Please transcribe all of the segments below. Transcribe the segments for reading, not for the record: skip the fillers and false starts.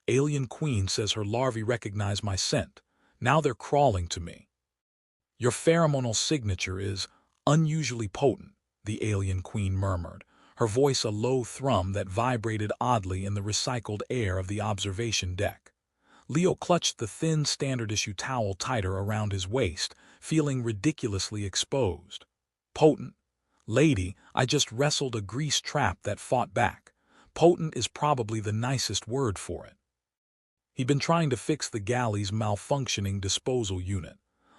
Alien Queen says her larvae recognize my scent. Now they're crawling to me. Your pheromonal signature is unusually potent, the Alien Queen murmured, her voice a low thrum that vibrated oddly in the recycled air of the observation deck. Leo clutched the thin standard-issue towel tighter around his waist, feeling ridiculously exposed. Potent? Lady, I just wrestled a grease trap that fought back. Potent is probably the nicest word for it. He'd been trying to fix the galley's malfunctioning disposal unit,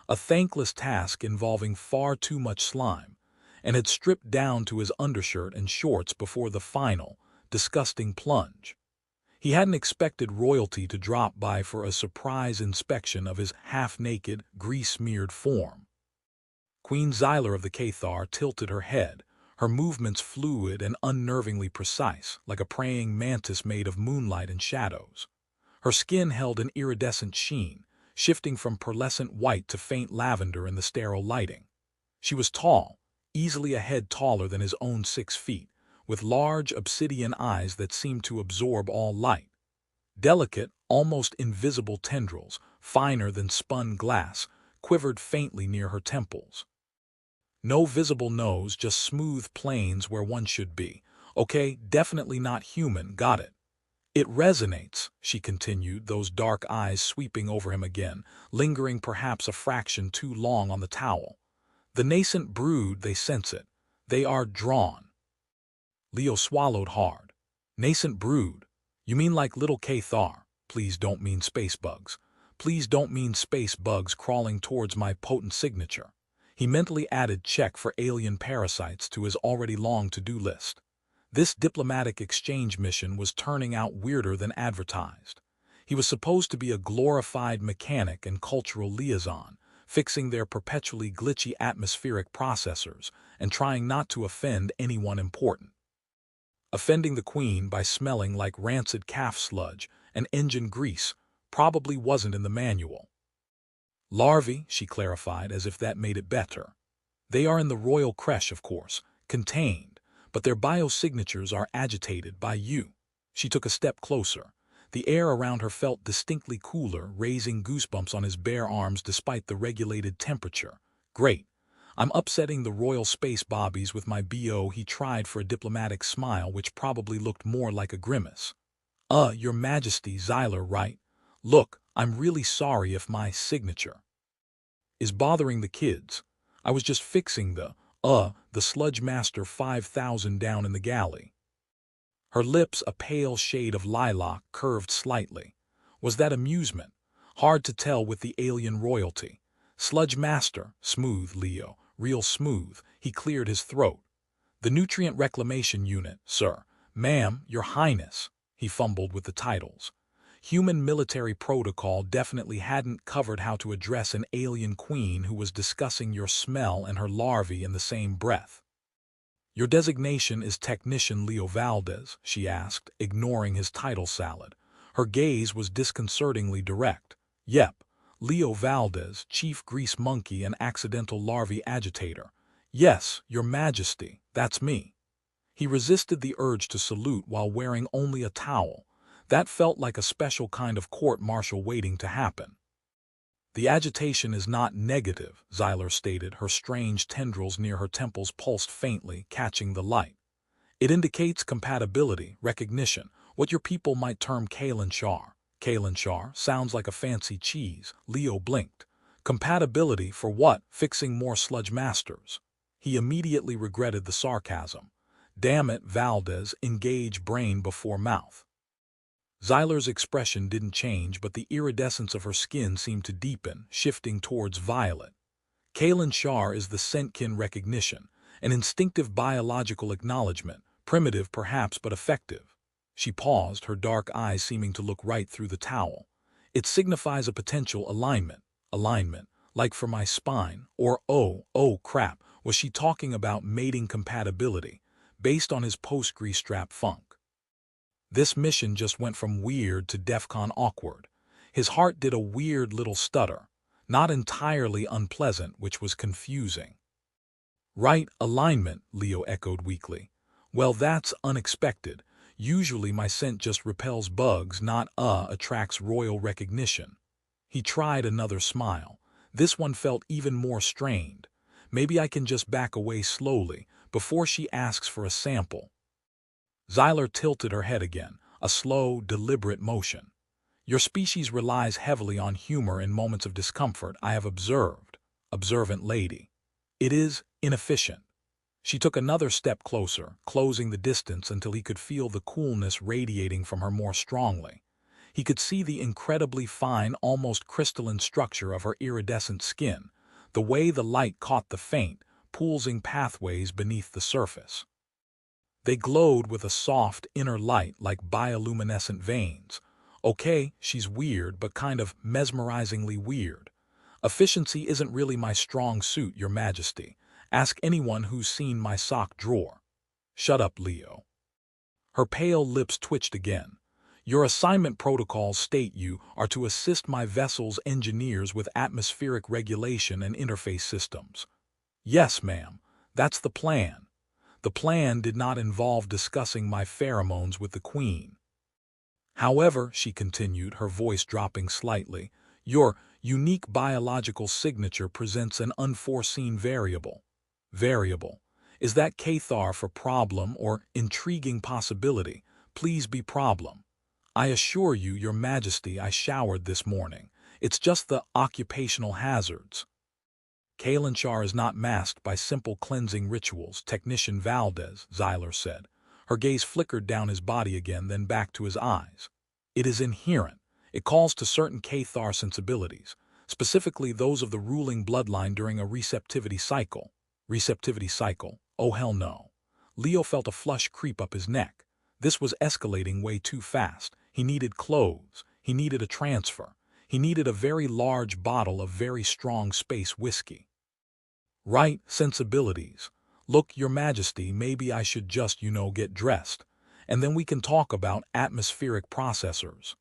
a thankless task involving far too much slime, and had stripped down to his undershirt and shorts before the final, disgusting plunge. He hadn't expected royalty to drop by for a surprise inspection of his half-naked, grease-smeared form. Queen Xylar of the Cathar tilted her head, her movements fluid and unnervingly precise, like a praying mantis made of moonlight and shadows. Her skin held an iridescent sheen, shifting from pearlescent white to faint lavender in the sterile lighting. She was tall, easily a head taller than his own 6 feet, with large obsidian eyes that seemed to absorb all light. Delicate, almost invisible tendrils, finer than spun glass, quivered faintly near her temples. No visible nose, just smooth planes where one should be. Okay, definitely not human, got it. It resonates, she continued, those dark eyes sweeping over him again, lingering perhaps a fraction too long on the towel. The nascent brood, they sense it. They are drawn. Leo swallowed hard. Nascent brood? You mean like little Cathar? Please don't mean space bugs. Please don't mean space bugs crawling towards my potent signature. He mentally added check for alien parasites to his already long to-do list. This diplomatic exchange mission was turning out weirder than advertised. He was supposed to be a glorified mechanic and cultural liaison, fixing their perpetually glitchy atmospheric processors and trying not to offend anyone important. Offending the Queen by smelling like rancid calf sludge and engine grease probably wasn't in the manual. Larvae, she clarified, as if that made it better. They are in the royal creche, of course, contained, but their biosignatures are agitated by you. She took a step closer. The air around her felt distinctly cooler, raising goosebumps on his bare arms despite the regulated temperature. Great. I'm upsetting the royal space bobbies with my BO. He tried for a diplomatic smile which probably looked more like a grimace. Your Majesty, Xylar, right? Look, I'm really sorry if my signature is bothering the kids. I was just fixing the Sludge Master 5000 down in the galley. Her lips, a pale shade of lilac, curved slightly. Was that amusement? Hard to tell with the alien royalty. Sludge Master, smooth, Leo, real smooth. He cleared his throat. The Nutrient Reclamation Unit, sir. Ma'am, Your Highness. He fumbled with the titles. Human military protocol definitely hadn't covered how to address an alien queen who was discussing your smell and her larvae in the same breath. Your designation is Technician Leo Valdez, she asked, ignoring his title salad. Her gaze was disconcertingly direct. Yep, Leo Valdez, Chief Grease Monkey and Accidental Larvae Agitator. Yes, Your Majesty, that's me. He resisted the urge to salute while wearing only a towel. That felt like a special kind of court-martial waiting to happen. The agitation is not negative, Xylar stated, her strange tendrils near her temples pulsed faintly, catching the light. It indicates compatibility, recognition, what your people might term Kalinshar. Kalinshar sounds like a fancy cheese. Leo blinked. Compatibility for what? Fixing more sludge masters. He immediately regretted the sarcasm. Damn it, Valdez, engage brain before mouth. Xylar's expression didn't change, but the iridescence of her skin seemed to deepen, shifting towards violet. Kalinshar is the Sentkin recognition, an instinctive biological acknowledgement, primitive perhaps but effective. She paused, her dark eyes seeming to look right through the towel. It signifies a potential alignment, like for my spine, or oh crap, was she talking about mating compatibility, based on his post-grease strap funk. This mission just went from weird to DEFCON awkward. His heart did a weird little stutter, not entirely unpleasant, which was confusing. Right, alignment, Leo echoed weakly. Well, that's unexpected. Usually my scent just repels bugs, not attracts royal recognition. He tried another smile. This one felt even more strained. Maybe I can just back away slowly, before she asks for a sample. Xyler tilted her head again, a slow, deliberate motion. Your species relies heavily on humor in moments of discomfort, I have observed. Observant lady. It is inefficient. She took another step closer, closing the distance until he could feel the coolness radiating from her more strongly. He could see the incredibly fine, almost crystalline structure of her iridescent skin, the way the light caught the faint, pulsing pathways beneath the surface. They glowed with a soft inner light like bioluminescent veins. Okay, she's weird, but kind of mesmerizingly weird. Efficiency isn't really my strong suit, Your Majesty. Ask anyone who's seen my sock drawer. Shut up, Leo. Her pale lips twitched again. Your assignment protocols state you are to assist my vessel's engineers with atmospheric regulation and interface systems. Yes, ma'am, that's the plan. The plan did not involve discussing my pheromones with the Queen. However, she continued, her voice dropping slightly, your unique biological signature presents an unforeseen variable. Variable. Is that Cathar for problem or intriguing possibility? Please be problem. I assure you, Your Majesty, I showered this morning. It's just the occupational hazards. Kalanchar is not masked by simple cleansing rituals, Technician Valdez, Xyler said. Her gaze flickered down his body again, then back to his eyes. It is inherent. It calls to certain Cathar sensibilities, specifically those of the ruling bloodline during a receptivity cycle. Receptivity cycle? Oh hell no. Leo felt a flush creep up his neck. This was escalating way too fast. He needed clothes. He needed a transfer. He needed a very large bottle of very strong space whiskey. Right, sensibilities. Look, Your Majesty, maybe I should just, get dressed. And then we can talk about atmospheric processors.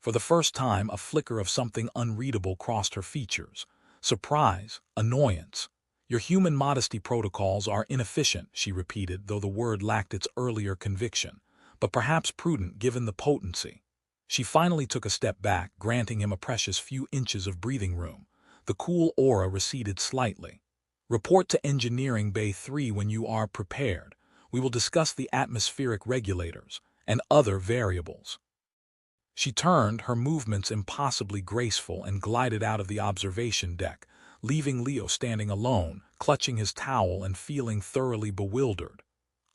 For the first time, a flicker of something unreadable crossed her features. Surprise, annoyance. Your human modesty protocols are inefficient, she repeated, though the word lacked its earlier conviction, but perhaps prudent given the potency. She finally took a step back, granting him a precious few inches of breathing room. The cool aura receded slightly. Report to Engineering Bay 3 when you are prepared. We will discuss the atmospheric regulators and other variables. She turned, her movements impossibly graceful, and glided out of the observation deck, leaving Leo standing alone, clutching his towel and feeling thoroughly bewildered.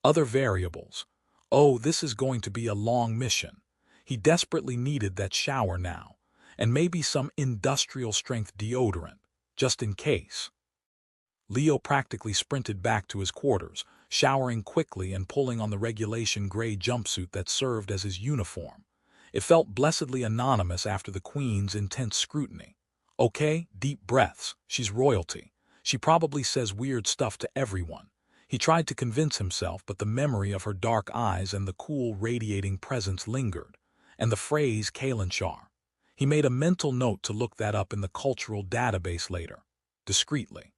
Other variables. Oh, this is going to be a long mission. He desperately needed that shower now, and maybe some industrial-strength deodorant, just in case. Leo practically sprinted back to his quarters, showering quickly and pulling on the regulation gray jumpsuit that served as his uniform. It felt blessedly anonymous after the Queen's intense scrutiny. Okay, deep breaths. She's royalty. She probably says weird stuff to everyone. He tried to convince himself, but the memory of her dark eyes and the cool, radiating presence lingered. And the phrase Kalanchar. He made a mental note to look that up in the cultural database later, discreetly.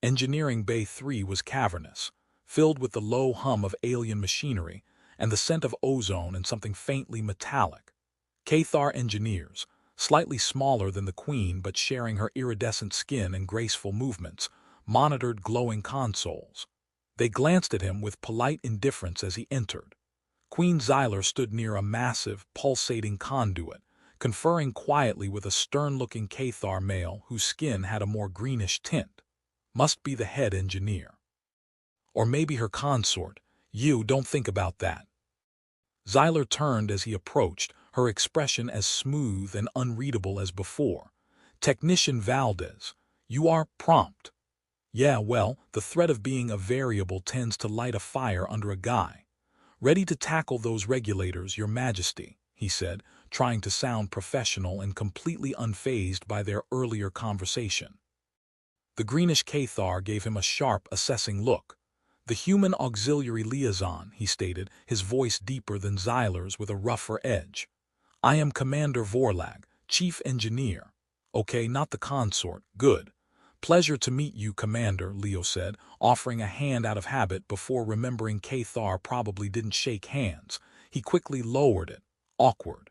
Engineering Bay 3 was cavernous, filled with the low hum of alien machinery and the scent of ozone and something faintly metallic. Cathar engineers, slightly smaller than the Queen but sharing her iridescent skin and graceful movements, monitored glowing consoles. They glanced at him with polite indifference as he entered. Queen Xyler stood near a massive, pulsating conduit, conferring quietly with a stern-looking Cathar male whose skin had a more greenish tint. Must be the head engineer. Or maybe her consort. You don't think about that. Xyler turned as he approached, her expression as smooth and unreadable as before. Technician Valdez, you are prompt. Yeah, well, the threat of being a variable tends to light a fire under a guy. Ready to tackle those regulators, Your Majesty, he said, trying to sound professional and completely unfazed by their earlier conversation. The greenish Cathar gave him a sharp, assessing look. The human auxiliary liaison, he stated, his voice deeper than Xyler's with a rougher edge. I am Commander Vorlag, Chief Engineer. Okay, not the consort, good. Pleasure to meet you, Commander, Leo said, offering a hand out of habit before remembering Cathar probably didn't shake hands. He quickly lowered it. Awkward.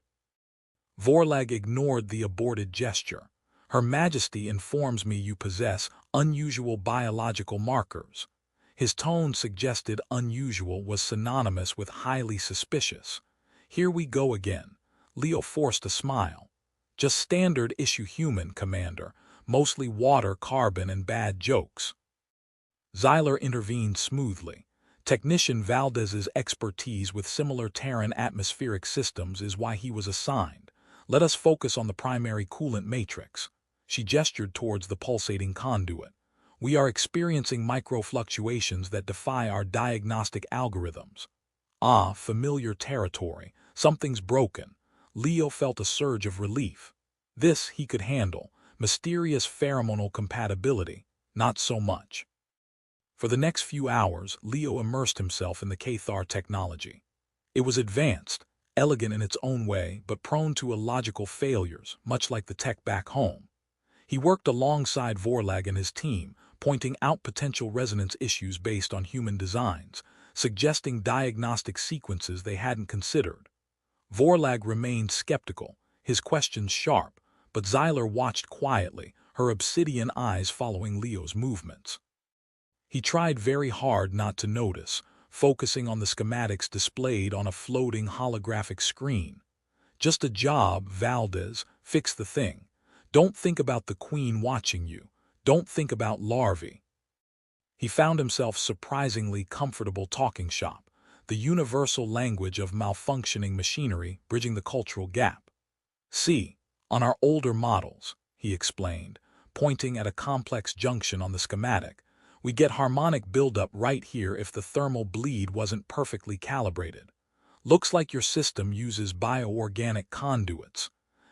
Vorlag ignored the aborted gesture. Her Majesty informs me you possess unusual biological markers. His tone suggested unusual was synonymous with highly suspicious. Here we go again. Leo forced a smile. Just standard issue human, Commander. Mostly water, carbon, and bad jokes. Xyler intervened smoothly. Technician Valdez's expertise with similar Terran atmospheric systems is why he was assigned. Let us focus on the primary coolant matrix. She gestured towards the pulsating conduit. We are experiencing microfluctuations that defy our diagnostic algorithms. Ah, familiar territory. Something's broken. Leo felt a surge of relief. This he could handle. Mysterious pheromonal compatibility, not so much. For the next few hours, Leo immersed himself in the Cathar technology. It was advanced, elegant in its own way, but prone to illogical failures, much like the tech back home. He worked alongside Vorlag and his team, pointing out potential resonance issues based on human designs, suggesting diagnostic sequences they hadn't considered. Vorlag remained skeptical, his questions sharp, but Xyler watched quietly, her obsidian eyes following Leo's movements. He tried very hard not to notice, focusing on the schematics displayed on a floating holographic screen. Just a job, Valdez, fix the thing. Don't think about the Queen watching you. Don't think about Larvae. He found himself surprisingly comfortable talking shop, the universal language of malfunctioning machinery bridging the cultural gap. See, on our older models, he explained, pointing at a complex junction on the schematic, we get harmonic buildup right here if the thermal bleed wasn't perfectly calibrated. Looks like your system uses bioorganic conduits.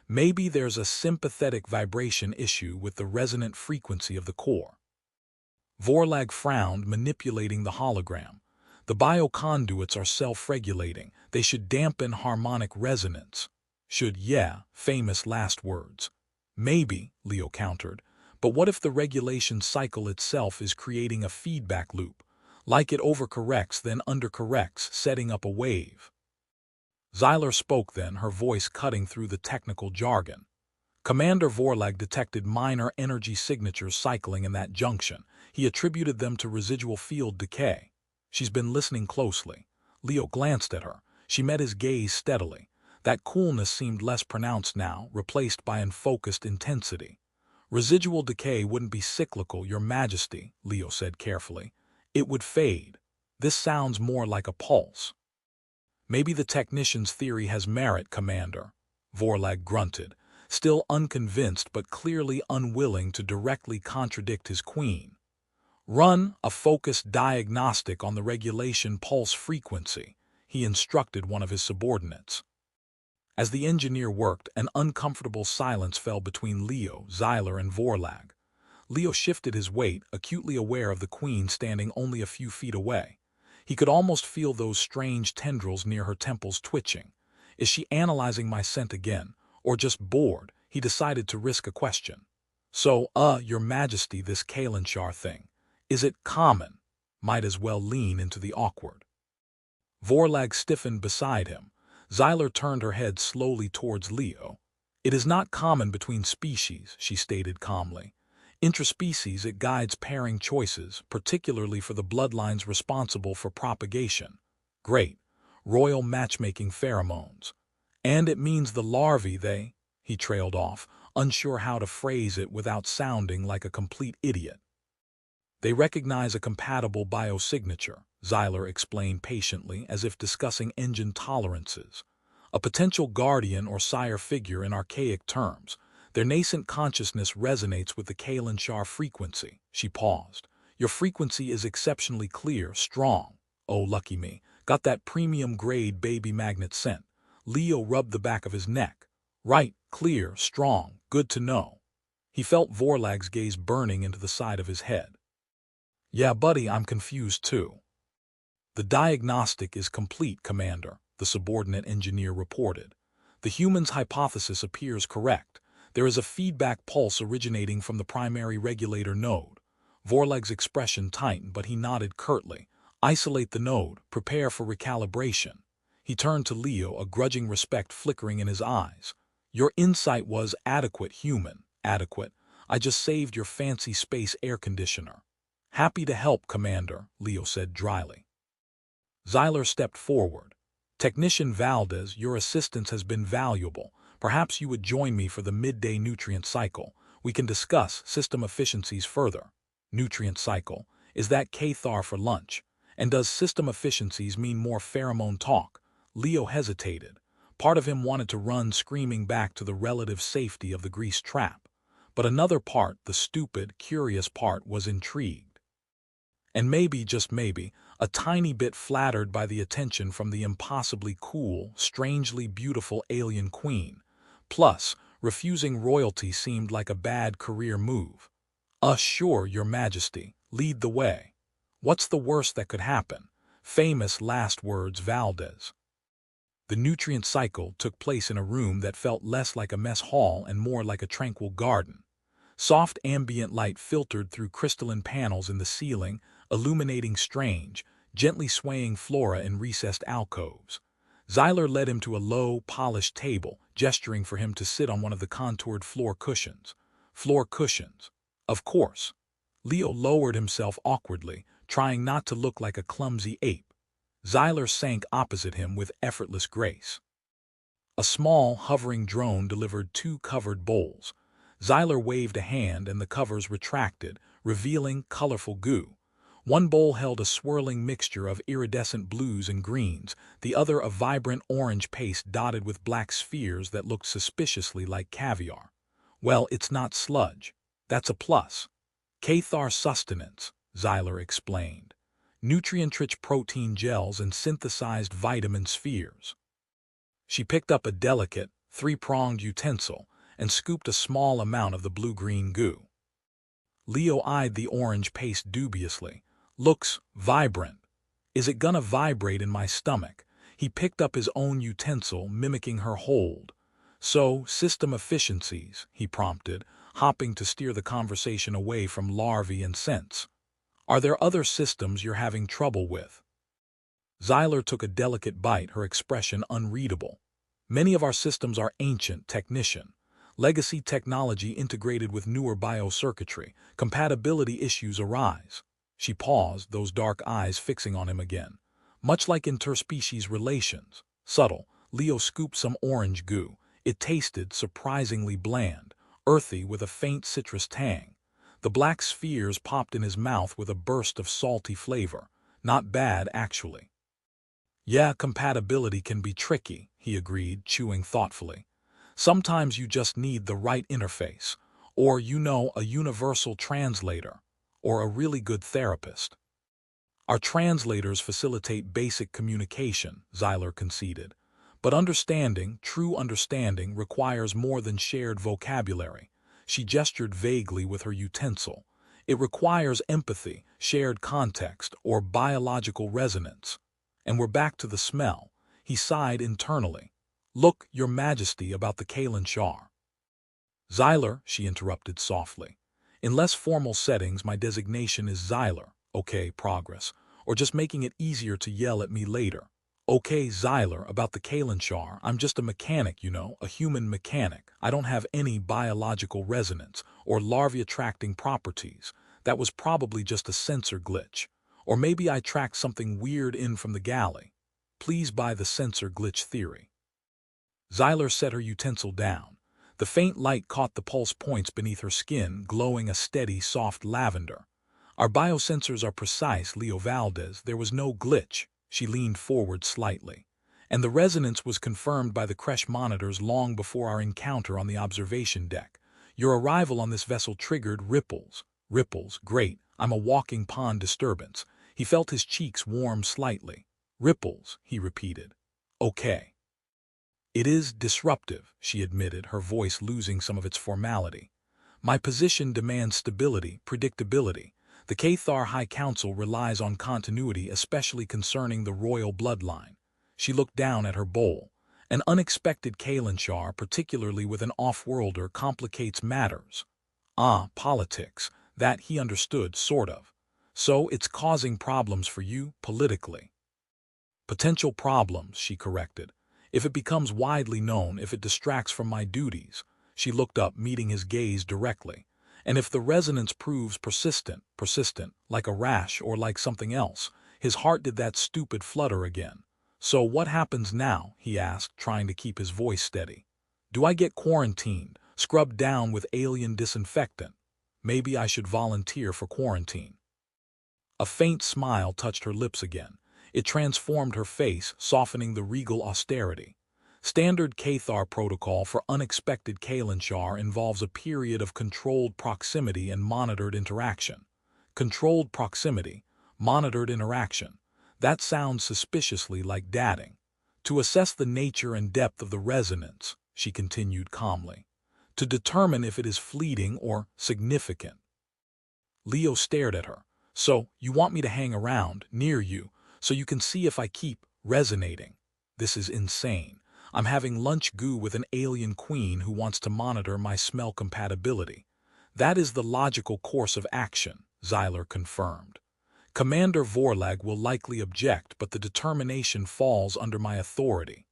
Maybe there's a sympathetic vibration issue with the resonant frequency of the core. Vorlag frowned, manipulating the hologram. The bioconduits are self-regulating. They should dampen harmonic resonance. Famous last words. Maybe, Leo countered, but what if the regulation cycle itself is creating a feedback loop, like it overcorrects then undercorrects, setting up a wave? Xyler spoke then, her voice cutting through the technical jargon. Commander Vorlag detected minor energy signatures cycling in that junction. He attributed them to residual field decay. She's been listening closely. Leo glanced at her. She met his gaze steadily. That coolness seemed less pronounced now, replaced by unfocused intensity. Residual decay wouldn't be cyclical, Your Majesty, Leo said carefully. It would fade. This sounds more like a pulse. Maybe the technician's theory has merit, Commander, Vorlag grunted, still unconvinced but clearly unwilling to directly contradict his queen. Run a focused diagnostic on the regulation pulse frequency, he instructed one of his subordinates. As the engineer worked, an uncomfortable silence fell between Leo, Xyler, and Vorlag. Leo shifted his weight, acutely aware of the queen standing only a few feet away. He could almost feel those strange tendrils near her temples twitching. Is she analyzing my scent again, or just bored? He decided to risk a question. So, Your Majesty, this Kalanshar thing, is it common? Might as well lean into the awkward. Vorlag stiffened beside him. Xyler turned her head slowly towards Leo. It is not common between species, she stated calmly. Interspecies, it guides pairing choices, particularly for the bloodlines responsible for propagation. Great. Royal matchmaking pheromones. And it means the larvae, he trailed off, unsure how to phrase it without sounding like a complete idiot. They recognize a compatible biosignature, Xyler explained patiently, as if discussing engine tolerances. A potential guardian or sire figure in archaic terms. Their nascent consciousness resonates with the Kalanshar frequency. She paused. Your frequency is exceptionally clear, strong. Oh, lucky me. Got that premium-grade baby magnet scent. Leo rubbed the back of his neck. Right, clear, strong, good to know. He felt Vorlag's gaze burning into the side of his head. Yeah, buddy, I'm confused too. The diagnostic is complete, Commander, the subordinate engineer reported. The human's hypothesis appears correct. There is a feedback pulse originating from the primary regulator node. Vorleg's expression tightened, but he nodded curtly. Isolate the node, prepare for recalibration. He turned to Leo, a grudging respect flickering in his eyes. Your insight was adequate, human. Adequate. I just saved your fancy space air conditioner. Happy to help, Commander, Leo said dryly. Xyler stepped forward. Technician Valdez, your assistance has been valuable. Perhaps you would join me for the midday nutrient cycle. We can discuss system efficiencies further. Nutrient cycle. Is that Cathar for lunch? And does system efficiencies mean more pheromone talk? Leo hesitated. Part of him wanted to run screaming back to the relative safety of the grease trap. But another part, the stupid, curious part, was intrigued. And maybe, just maybe, a tiny bit flattered by the attention from the impossibly cool, strangely beautiful alien queen. Plus, refusing royalty seemed like a bad career move. Sure, Your Majesty, lead the way. What's the worst that could happen? Famous last words, Valdez. The nutrient cycle took place in a room that felt less like a mess hall and more like a tranquil garden. Soft ambient light filtered through crystalline panels in the ceiling, illuminating strange, gently swaying flora in recessed alcoves. Xyler led him to a low, polished table, gesturing for him to sit on one of the contoured floor cushions. Floor cushions. Of course. Leo lowered himself awkwardly, trying not to look like a clumsy ape. Xyler sank opposite him with effortless grace. A small, hovering drone delivered 2 covered bowls. Xyler waved a hand and the covers retracted, revealing colorful goo. One bowl held a swirling mixture of iridescent blues and greens, the other a vibrant orange paste dotted with black spheres that looked suspiciously like caviar. Well, it's not sludge. That's a plus. Cathar sustenance, Xyler explained. Nutrient-rich protein gels and synthesized vitamin spheres. She picked up a delicate, 3-pronged utensil and scooped a small amount of the blue-green goo. Leo eyed the orange paste dubiously. Looks vibrant. Is it gonna vibrate in my stomach? He picked up his own utensil, mimicking her hold. So, system efficiencies, he prompted, hopping to steer the conversation away from larvae and scents. Are there other systems you're having trouble with? Xyler took a delicate bite, her expression unreadable. Many of our systems are ancient, technician. Legacy technology integrated with newer biocircuitry. Compatibility issues arise. She paused, those dark eyes fixing on him again. Much like interspecies relations. Subtle. Leo scooped some orange goo. It tasted surprisingly bland, earthy with a faint citrus tang. The black spheres popped in his mouth with a burst of salty flavor. Not bad, actually. Yeah, compatibility can be tricky, he agreed, chewing thoughtfully. Sometimes you just need the right interface, or, a universal translator, or a really good therapist. Our translators facilitate basic communication, Xyler conceded. But understanding, true understanding, requires more than shared vocabulary. She gestured vaguely with her utensil. It requires empathy, shared context, or biological resonance. And we're back to the smell. He sighed internally. Look, Your Majesty, about the Kalen Shar. Xyler, she interrupted softly. In less formal settings, my designation is Xyler. Okay, progress. Or just making it easier to yell at me later. Okay, Xyler, about the Kalen Shar, I'm just a mechanic, a human mechanic. I don't have any biological resonance or larvae-attracting properties. That was probably just a sensor glitch. Or maybe I tracked something weird in from the galley. Please buy the sensor glitch theory. Xyler set her utensil down. The faint light caught the pulse points beneath her skin, glowing a steady, soft lavender. Our biosensors are precise, Leo Valdez. There was no glitch. She leaned forward slightly. And the resonance was confirmed by the Kresh monitors long before our encounter on the observation deck. Your arrival on this vessel triggered ripples. Ripples, great. I'm a walking pond disturbance. He felt his cheeks warm slightly. Ripples, he repeated. Okay. It is disruptive, she admitted, her voice losing some of its formality. My position demands stability, predictability. The Cathar High Council relies on continuity, especially concerning the royal bloodline. She looked down at her bowl. An unexpected Kalinshar, particularly with an off-worlder, complicates matters. Ah, politics. That he understood, sort of. So it's causing problems for you, politically. Potential problems, she corrected. If it becomes widely known, if it distracts from my duties. She looked up, meeting his gaze directly. And if the resonance proves persistent, like a rash or like something else. His heart did that stupid flutter again. So what happens now? He asked, trying to keep his voice steady. Do I get quarantined, scrubbed down with alien disinfectant? Maybe I should volunteer for quarantine. A faint smile touched her lips again. It transformed her face, softening the regal austerity. Standard Cathar protocol for unexpected Kalinshar involves a period of controlled proximity and monitored interaction. Controlled proximity, monitored interaction. That sounds suspiciously like dating. To assess the nature and depth of the resonance, she continued calmly. To determine if it is fleeting or significant. Leo stared at her. So, you want me to hang around, near you, so you can see if I keep resonating? This is insane. I'm having lunch goo with an alien queen who wants to monitor my smell compatibility. That is the logical course of action, Xyler confirmed. Commander Vorlag will likely object, but the determination falls under my authority.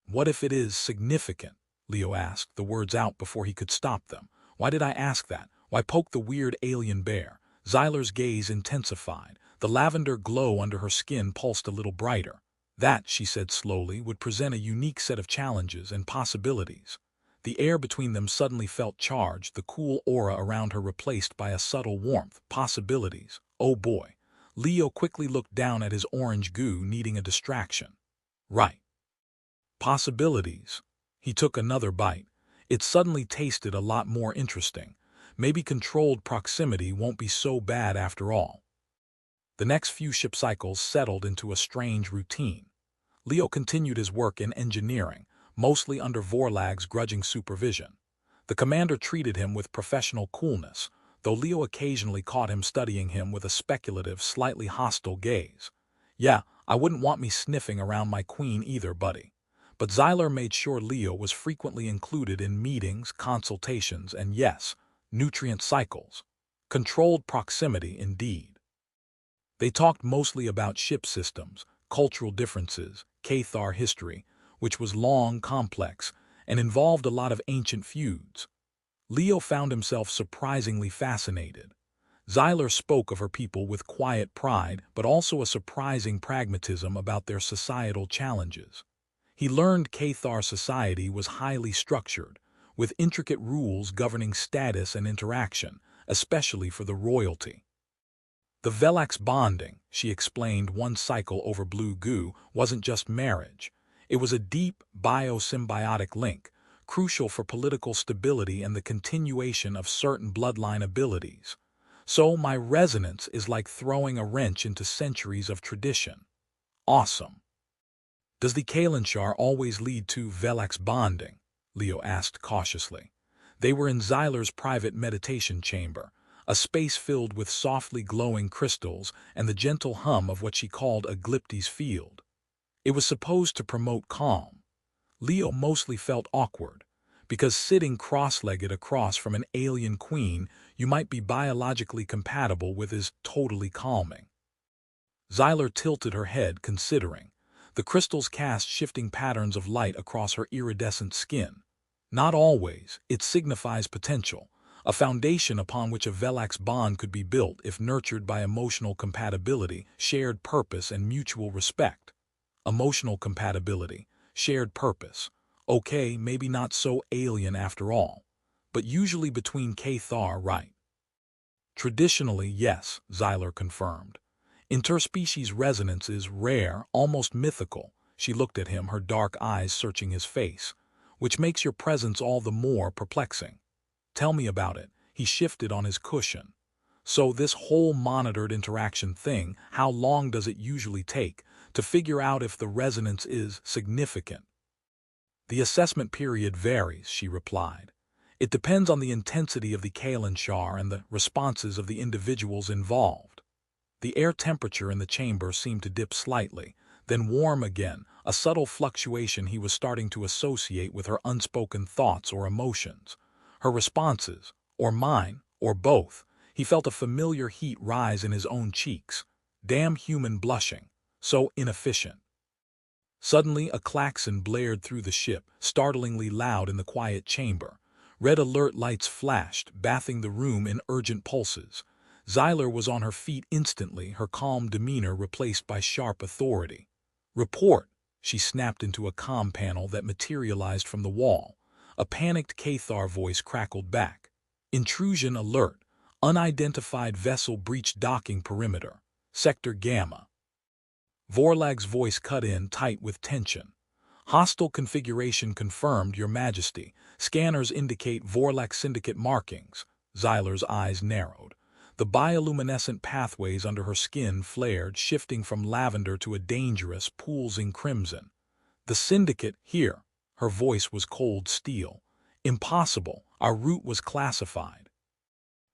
What if it is significant? Leo asked, the words out before he could stop them. Why did I ask that? Why poke the weird alien bear? Xyler's gaze intensified. The lavender glow under her skin pulsed a little brighter. That, she said slowly, would present a unique set of challenges and possibilities. The air between them suddenly felt charged, the cool aura around her replaced by a subtle warmth. Possibilities. Oh boy. Leo quickly looked down at his orange goo, needing a distraction. Right. Possibilities. He took another bite. It suddenly tasted a lot more interesting. Maybe controlled proximity won't be so bad after all. The next few ship cycles settled into a strange routine. Leo continued his work in engineering, mostly under Vorlag's grudging supervision. The commander treated him with professional coolness, though Leo occasionally caught him studying him with a speculative, slightly hostile gaze. Yeah, I wouldn't want me sniffing around my queen either, buddy. But Xyler made sure Leo was frequently included in meetings, consultations, and yes, nutrient cycles. Controlled proximity, indeed. They talked mostly about ship systems, cultural differences, Cathar history, which was long, complex, and involved a lot of ancient feuds. Leo found himself surprisingly fascinated. Xyler spoke of her people with quiet pride, but also a surprising pragmatism about their societal challenges. He learned Cathar society was highly structured, with intricate rules governing status and interaction, especially for the royalty. The Velax bonding, she explained one cycle over blue goo, wasn't just marriage. It was a deep, biosymbiotic link, crucial for political stability and the continuation of certain bloodline abilities. So my resonance is like throwing a wrench into centuries of tradition. Awesome. Does the Kalinshar always lead to Velax bonding? Leo asked cautiously. They were in Xyler's private meditation chamber, a space filled with softly glowing crystals and the gentle hum of what she called a Glyptis field. It was supposed to promote calm. Leo mostly felt awkward, because sitting cross-legged across from an alien queen you might be biologically compatible with is totally calming. Xyler tilted her head, considering. The crystals cast shifting patterns of light across her iridescent skin. Not always, it signifies potential, a foundation upon which a Velax bond could be built if nurtured by emotional compatibility, shared purpose, and mutual respect. Emotional compatibility, shared purpose. Okay, maybe not so alien after all, but usually between Cathar, right? Traditionally, yes, Xyler confirmed. Interspecies resonance is rare, almost mythical. She looked at him, her dark eyes searching his face, which makes your presence all the more perplexing. Tell me about it. He shifted on his cushion. So this whole monitored interaction thing, how long does it usually take to figure out if the resonance is significant? The assessment period varies, she replied. It depends on the intensity of the Kalinshar and the responses of the individuals involved. The air temperature in the chamber seemed to dip slightly. then warm again, a subtle fluctuation he was starting to associate with her unspoken thoughts or emotions. Her responses, or mine, or both. He felt a familiar heat rise in his own cheeks. Damn human blushing. So inefficient. Suddenly, a klaxon blared through the ship, startlingly loud in the quiet chamber. Red alert lights flashed, bathing the room in urgent pulses. Xyler was on her feet instantly, her calm demeanor replaced by sharp authority. "Report!" She snapped into a comm panel that materialized from the wall. A panicked Cathar voice crackled back. "Intrusion alert. Unidentified vessel breached docking perimeter. Sector Gamma." Vorlag's voice cut in tight with tension. "Hostile configuration confirmed, Your Majesty. Scanners indicate Vorlak Syndicate markings." Xyler's eyes narrowed. The bioluminescent pathways under her skin flared, shifting from lavender to a dangerous, pulsing crimson. "The Syndicate, here." Her voice was cold steel. "Impossible. Our route was classified."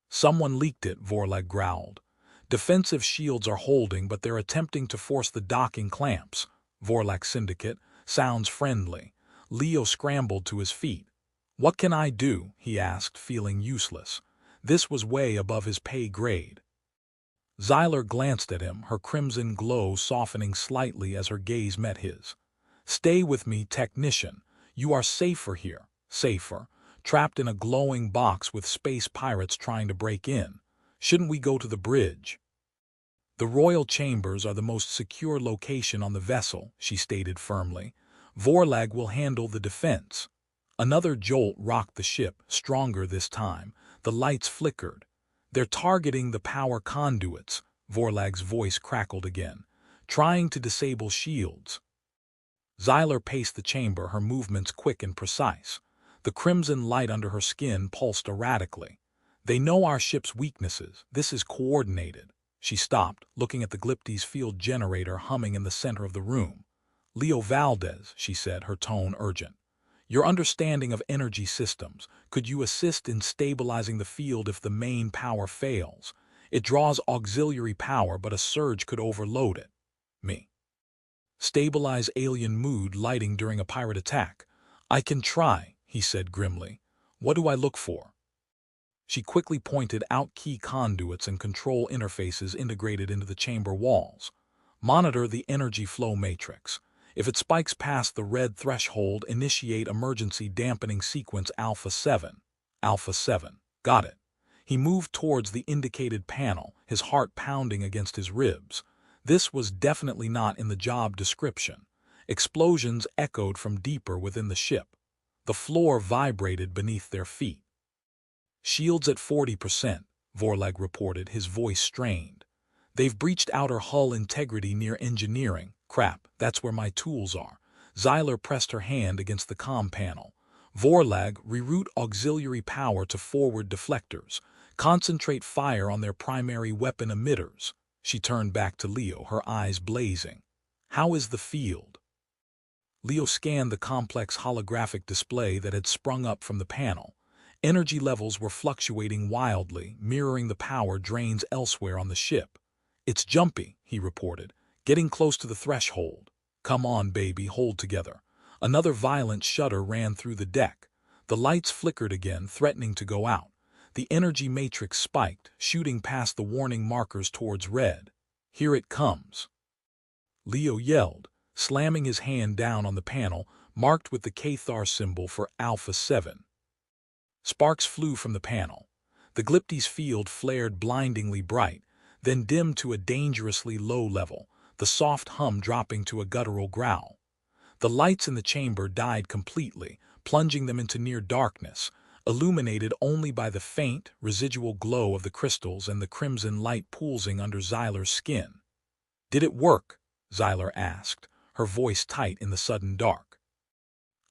"Someone leaked it," Vorlag growled. "Defensive shields are holding, but they're attempting to force the docking clamps." Vorlak Syndicate. Sounds friendly. Leo scrambled to his feet. "What can I do?" he asked, feeling useless. This was way above his pay grade. Xyler glanced at him, her crimson glow softening slightly as her gaze met his. "Stay with me, technician. You are safer here. Safer. Trapped in a glowing box with space pirates trying to break in. Shouldn't we go to the bridge?" "The royal chambers are the most secure location on the vessel," she stated firmly. "Vorlag will handle the defense." Another jolt rocked the ship, stronger this time. The lights flickered. "They're targeting the power conduits," Vorlag's voice crackled again. "Trying to disable shields." Xyler paced the chamber, her movements quick and precise. The crimson light under her skin pulsed erratically. "They know our ship's weaknesses. This is coordinated." She stopped, looking at the Glyptis field generator humming in the center of the room. "Leo Valdez," she said, her tone urgent. "Your understanding of energy systems, could you assist in stabilizing the field if the main power fails? It draws auxiliary power, but a surge could overload it." "Me. Stabilize alien mood lighting during a pirate attack. I can try," he said grimly. "What do I look for?" She quickly pointed out key conduits and control interfaces integrated into the chamber walls. "Monitor the energy flow matrix. If it spikes past the red threshold, initiate emergency dampening sequence Alpha 7. Alpha 7. Got it." He moved towards the indicated panel, his heart pounding against his ribs. This was definitely not in the job description. Explosions echoed from deeper within the ship. The floor vibrated beneath their feet. "Shields at 40%, Vorlag reported, his voice strained. "They've breached outer hull integrity near engineering. Crap, that's where my tools are." Xyler pressed her hand against the comm panel. "Vorlag, reroute auxiliary power to forward deflectors. Concentrate fire on their primary weapon emitters." She turned back to Leo, her eyes blazing. "How is the field?" Leo scanned the complex holographic display that had sprung up from the panel. Energy levels were fluctuating wildly, mirroring the power drains elsewhere on the ship. "It's jumpy," he reported, "getting close to the threshold." "Come on, baby, hold together." Another violent shudder ran through the deck. The lights flickered again, threatening to go out. The energy matrix spiked, shooting past the warning markers towards red. "Here it comes." Leo yelled, slamming his hand down on the panel, marked with the Cathar symbol for Alpha 7. Sparks flew from the panel. The Glyptis field flared blindingly bright, then dimmed to a dangerously low level, the soft hum dropping to a guttural growl. The lights in the chamber died completely, plunging them into near darkness, illuminated only by the faint, residual glow of the crystals and the crimson light pulsing under Xyler's skin. "Did it work?" Xyler asked, her voice tight in the sudden dark.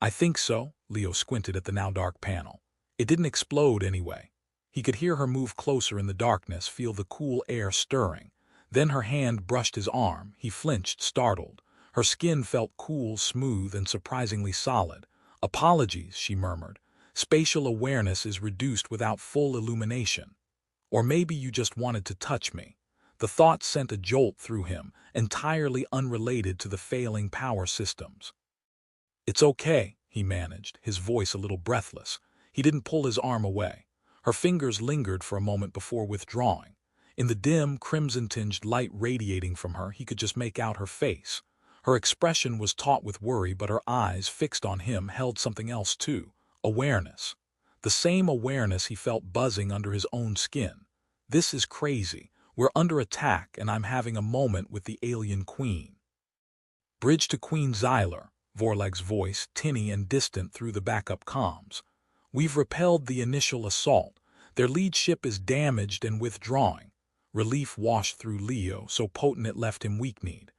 "I think so." Leo squinted at the now dark panel. "It didn't explode anyway." He could hear her move closer in the darkness, feel the cool air stirring. Then her hand brushed his arm. He flinched, startled. Her skin felt cool, smooth, and surprisingly solid. "Apologies," she murmured. "Spatial awareness is reduced without full illumination. Or maybe you just wanted to touch me." The thought sent a jolt through him, entirely unrelated to the failing power systems. "It's okay," he managed, his voice a little breathless. He didn't pull his arm away. Her fingers lingered for a moment before withdrawing. In the dim, crimson-tinged light radiating from her, he could just make out her face. Her expression was taut with worry, but her eyes, fixed on him, held something else too: awareness. The same awareness he felt buzzing under his own skin. "This is crazy. We're under attack, and I'm having a moment with the alien queen." "Bridge to Queen Xyler," Vorlag's voice, tinny and distant through the backup comms. "We've repelled the initial assault. Their lead ship is damaged and withdrawing." Relief washed through Leo, so potent it left him weak-kneed.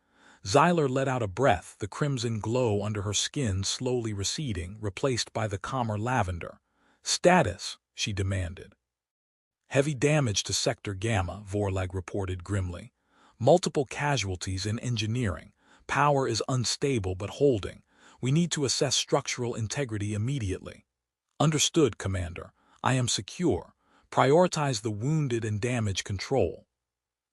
Xyler let out a breath, the crimson glow under her skin slowly receding, replaced by the calmer lavender. "Status," she demanded. "Heavy damage to Sector Gamma," Vorlag reported grimly. "Multiple casualties in engineering. Power is unstable but holding. We need to assess structural integrity immediately." "Understood, Commander. I am secure. Prioritize the wounded and damage control."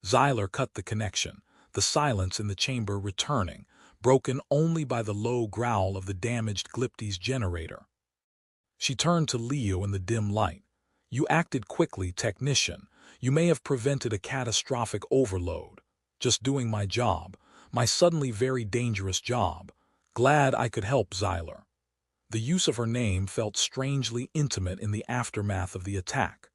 Xyler cut the connection, the silence in the chamber returning, broken only by the low growl of the damaged Glyptis generator. She turned to Leo in the dim light. "You acted quickly, technician. You may have prevented a catastrophic overload. Just doing my job. My suddenly very dangerous job. Glad I could help, Xyler." The use of her name felt strangely intimate in the aftermath of the attack.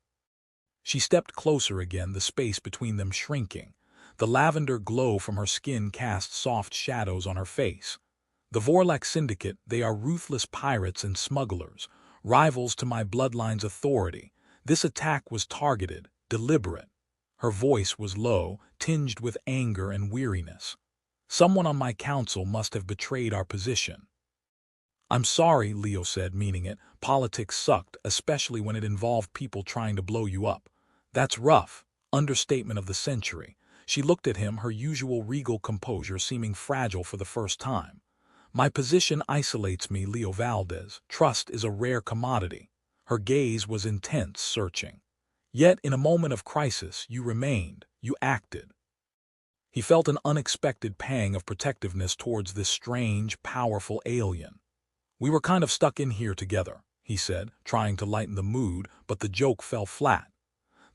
She stepped closer again, the space between them shrinking. The lavender glow from her skin cast soft shadows on her face. "The Vorlak Syndicate, they are ruthless pirates and smugglers, rivals to my bloodline's authority. This attack was targeted, deliberate." Her voice was low, tinged with anger and weariness. "Someone on my council must have betrayed our position." "I'm sorry," Leo said, meaning it. "Politics sucked, especially when it involved people trying to blow you up." "That's rough." Understatement of the century. She looked at him, her usual regal composure seeming fragile for the first time. "My position isolates me, Leo Valdez. Trust is a rare commodity." Her gaze was intense, searching. "Yet, in a moment of crisis, you remained. You acted." He felt an unexpected pang of protectiveness towards this strange, powerful alien. "We were kind of stuck in here together," he said, trying to lighten the mood, but the joke fell flat.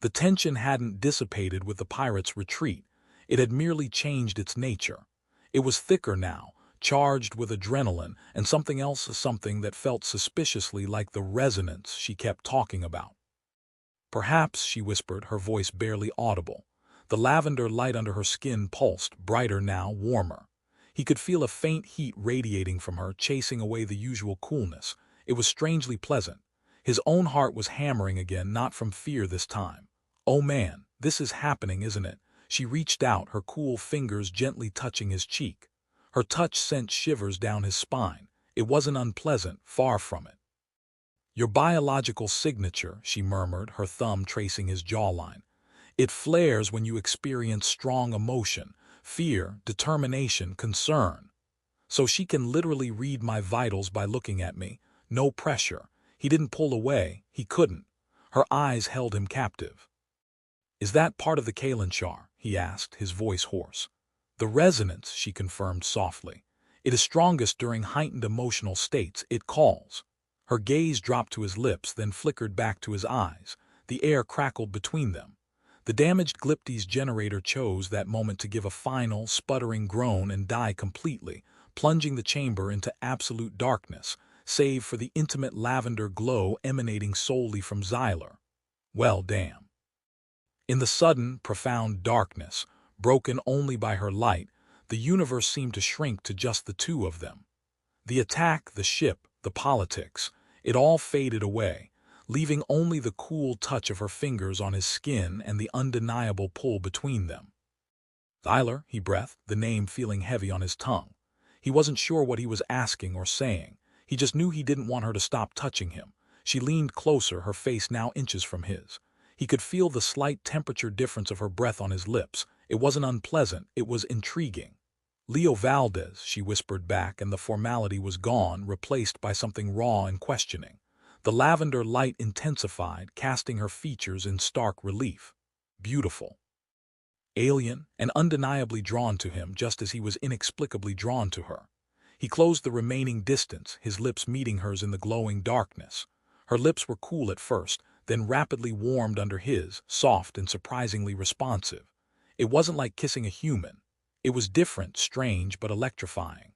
The tension hadn't dissipated with the pirate's retreat. It had merely changed its nature. It was thicker now, charged with adrenaline and something else, something that felt suspiciously like the resonance she kept talking about. "Perhaps," she whispered, her voice barely audible. The lavender light under her skin pulsed, brighter now, warmer. He could feel a faint heat radiating from her, chasing away the usual coolness. It was strangely pleasant. His own heart was hammering again, not from fear this time. "Oh man, this is happening, isn't it?" She reached out, her cool fingers gently touching his cheek. Her touch sent shivers down his spine. It wasn't unpleasant, far from it. "Your biological signature," she murmured, her thumb tracing his jawline. "It flares when you experience strong emotion, fear, determination, concern. So she can literally read my vitals by looking at me. No pressure." He didn't pull away. He couldn't. Her eyes held him captive. "Is that part of the Kalanchar?" he asked, his voice hoarse. "The resonance," she confirmed softly. "It is strongest during heightened emotional states. It calls." Her gaze dropped to his lips, then flickered back to his eyes. The air crackled between them. The damaged Glyptis generator chose that moment to give a final, sputtering groan and die completely, plunging the chamber into absolute darkness, save for the intimate lavender glow emanating solely from Xyler. Well, damn. In the sudden, profound darkness, broken only by her light, the universe seemed to shrink to just the two of them. The attack, the ship, the politics, it all faded away, leaving only the cool touch of her fingers on his skin and the undeniable pull between them. "Xyler," he breathed, the name feeling heavy on his tongue. He wasn't sure what he was asking or saying. He just knew he didn't want her to stop touching him. She leaned closer, her face now inches from his. He could feel the slight temperature difference of her breath on his lips. It wasn't unpleasant, it was intriguing. "Leo Valdez," she whispered back, and the formality was gone, replaced by something raw and questioning. The lavender light intensified, casting her features in stark relief. "Beautiful." alien and undeniably drawn to him just as he was inexplicably drawn to her. He closed the remaining distance, his lips meeting hers in the glowing darkness. Her lips were cool at first, then rapidly warmed under his, soft and surprisingly responsive. It wasn't like kissing a human. It was different, strange, but electrifying.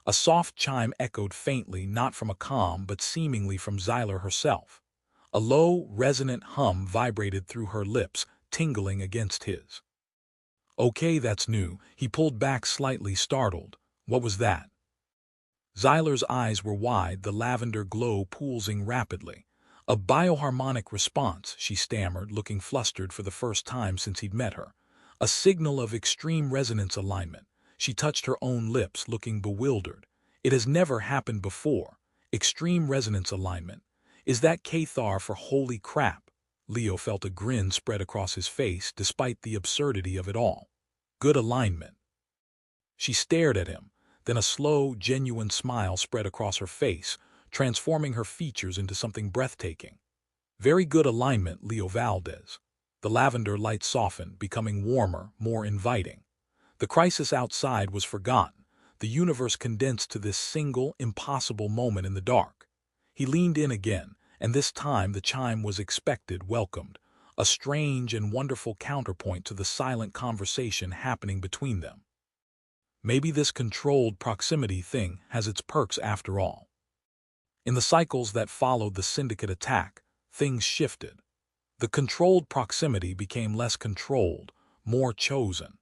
A soft chime echoed faintly, not from a calm, but seemingly from Xyler herself. A low, resonant hum vibrated through her lips, tingling against his. Okay, that's new. He pulled back slightly, startled. What was that? Xyler's eyes were wide, the lavender glow pulsing rapidly. A bioharmonic response, she stammered, looking flustered for the first time since he'd met her. A signal of extreme resonance alignment. She touched her own lips, looking bewildered. It has never happened before. Extreme resonance alignment. Is that Cathar for holy crap? Leo felt a grin spread across his face, despite the absurdity of it all. Good alignment. She stared at him. Then a slow, genuine smile spread across her face, transforming her features into something breathtaking. Very good alignment, Leo Valdez. The lavender light softened, becoming warmer, more inviting. The crisis outside was forgotten. The universe condensed to this single, impossible moment in the dark. He leaned in again, and this time the chime was expected, welcomed, a strange and wonderful counterpoint to the silent conversation happening between them. Maybe this controlled proximity thing has its perks after all. In the cycles that followed the syndicate attack, things shifted. The controlled proximity became less controlled, more chosen.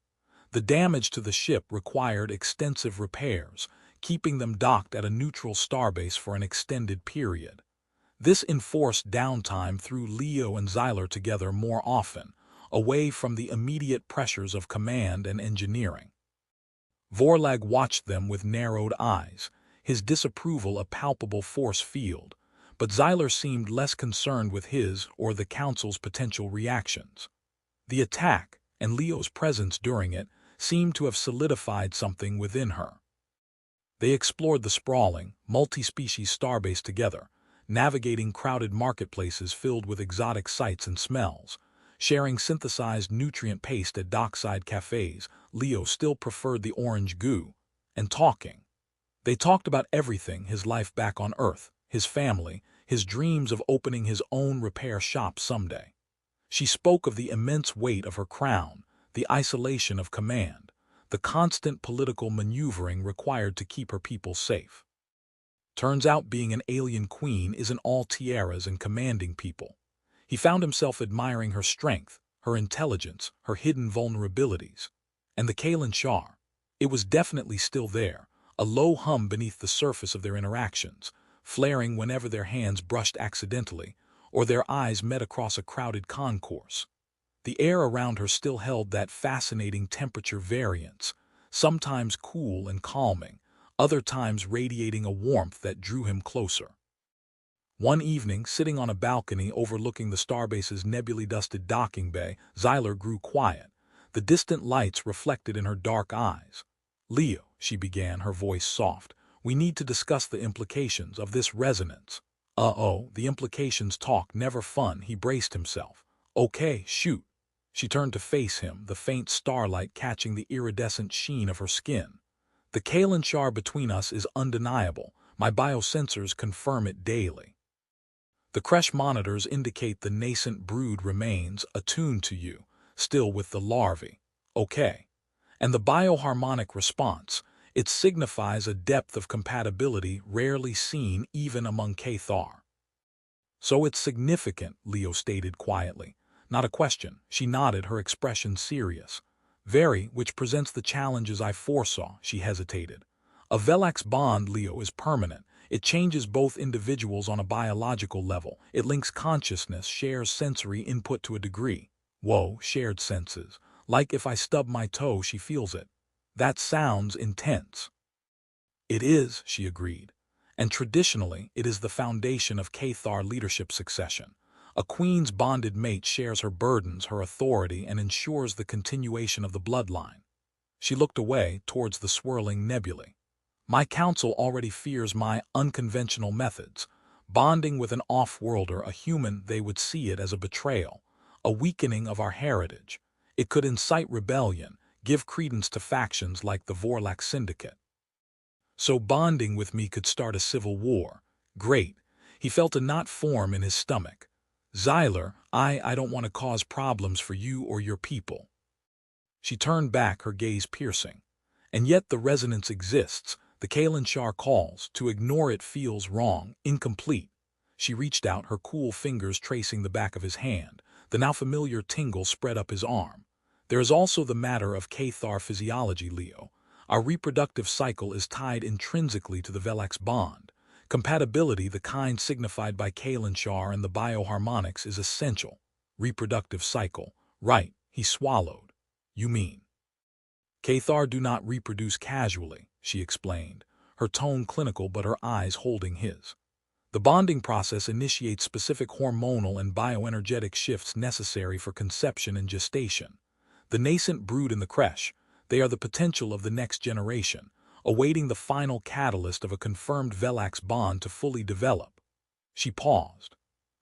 The damage to the ship required extensive repairs, keeping them docked at a neutral starbase for an extended period. This enforced downtime threw Leo and Xyler together more often, away from the immediate pressures of command and engineering. Vorlag watched them with narrowed eyes, his disapproval a palpable force field, but Xyler seemed less concerned with his or the Council's potential reactions. The attack, and Leo's presence during it, seemed to have solidified something within her. They explored the sprawling, multi-species starbase together, navigating crowded marketplaces filled with exotic sights and smells, sharing synthesized nutrient paste at dockside cafes. Leo still preferred the orange goo, and talking. They talked about everything, his life back on Earth, his family, his dreams of opening his own repair shop someday. She spoke of the immense weight of her crown, the isolation of command, the constant political maneuvering required to keep her people safe. Turns out being an alien queen isn't all tiaras and commanding people. He found himself admiring her strength, her intelligence, her hidden vulnerabilities. And the Kalen Shar. It was definitely still there, a low hum beneath the surface of their interactions, flaring whenever their hands brushed accidentally, or their eyes met across a crowded concourse. The air around her still held that fascinating temperature variance, sometimes cool and calming, other times radiating a warmth that drew him closer. One evening, sitting on a balcony overlooking the starbase's nebulae-dusted docking bay, Xyler grew quiet, the distant lights reflected in her dark eyes. "Leo," she began, her voice soft, "we need to discuss the implications of this resonance." The implications talk, never fun," he braced himself. "Okay, shoot." She turned to face him, the faint starlight catching the iridescent sheen of her skin. "The Kalen Shar between us is undeniable. My biosensors confirm it daily. The Kresh monitors indicate the nascent brood remains attuned to you, still with the larvae. Okay. And the bioharmonic response, it signifies a depth of compatibility rarely seen even among Cathar." "So it's significant," Leo stated quietly. "Not a question." She nodded, her expression serious. "Very, which presents the challenges I foresaw," she hesitated. "A Velax bond, Leo, is permanent. It changes both individuals on a biological level. It links consciousness, shares sensory input to a degree. Whoa, shared senses. Like if I stub my toe, she feels it. That sounds intense." "It is," she agreed. "And traditionally, it is the foundation of Cathar leadership succession. A queen's bonded mate shares her burdens, her authority, and ensures the continuation of the bloodline." She looked away towards the swirling nebulae. "My council already fears my unconventional methods. Bonding with an off-worlder, a human, they would see it as a betrayal, a weakening of our heritage. It could incite rebellion, give credence to factions like the Vorlax Syndicate. So bonding with me could start a civil war. Great. He felt a knot form in his stomach. Xyler, I don't want to cause problems for you or your people. She turned back, her gaze piercing. And yet the resonance exists. The Kalinshar calls. To ignore it feels wrong, incomplete. She reached out, her cool fingers tracing the back of his hand. The now familiar tingle spread up his arm. There is also the matter of Cathar physiology, Leo. Our reproductive cycle is tied intrinsically to the Velax bond. Compatibility, the kind signified by Kalinshar and the bioharmonics, is essential. Reproductive cycle. Right, he swallowed. You mean? Cathar do not reproduce casually, she explained, her tone clinical but her eyes holding his. The bonding process initiates specific hormonal and bioenergetic shifts necessary for conception and gestation. The nascent brood in the creche, they are the potential of the next generation, awaiting the final catalyst of a confirmed Velax bond to fully develop. She paused.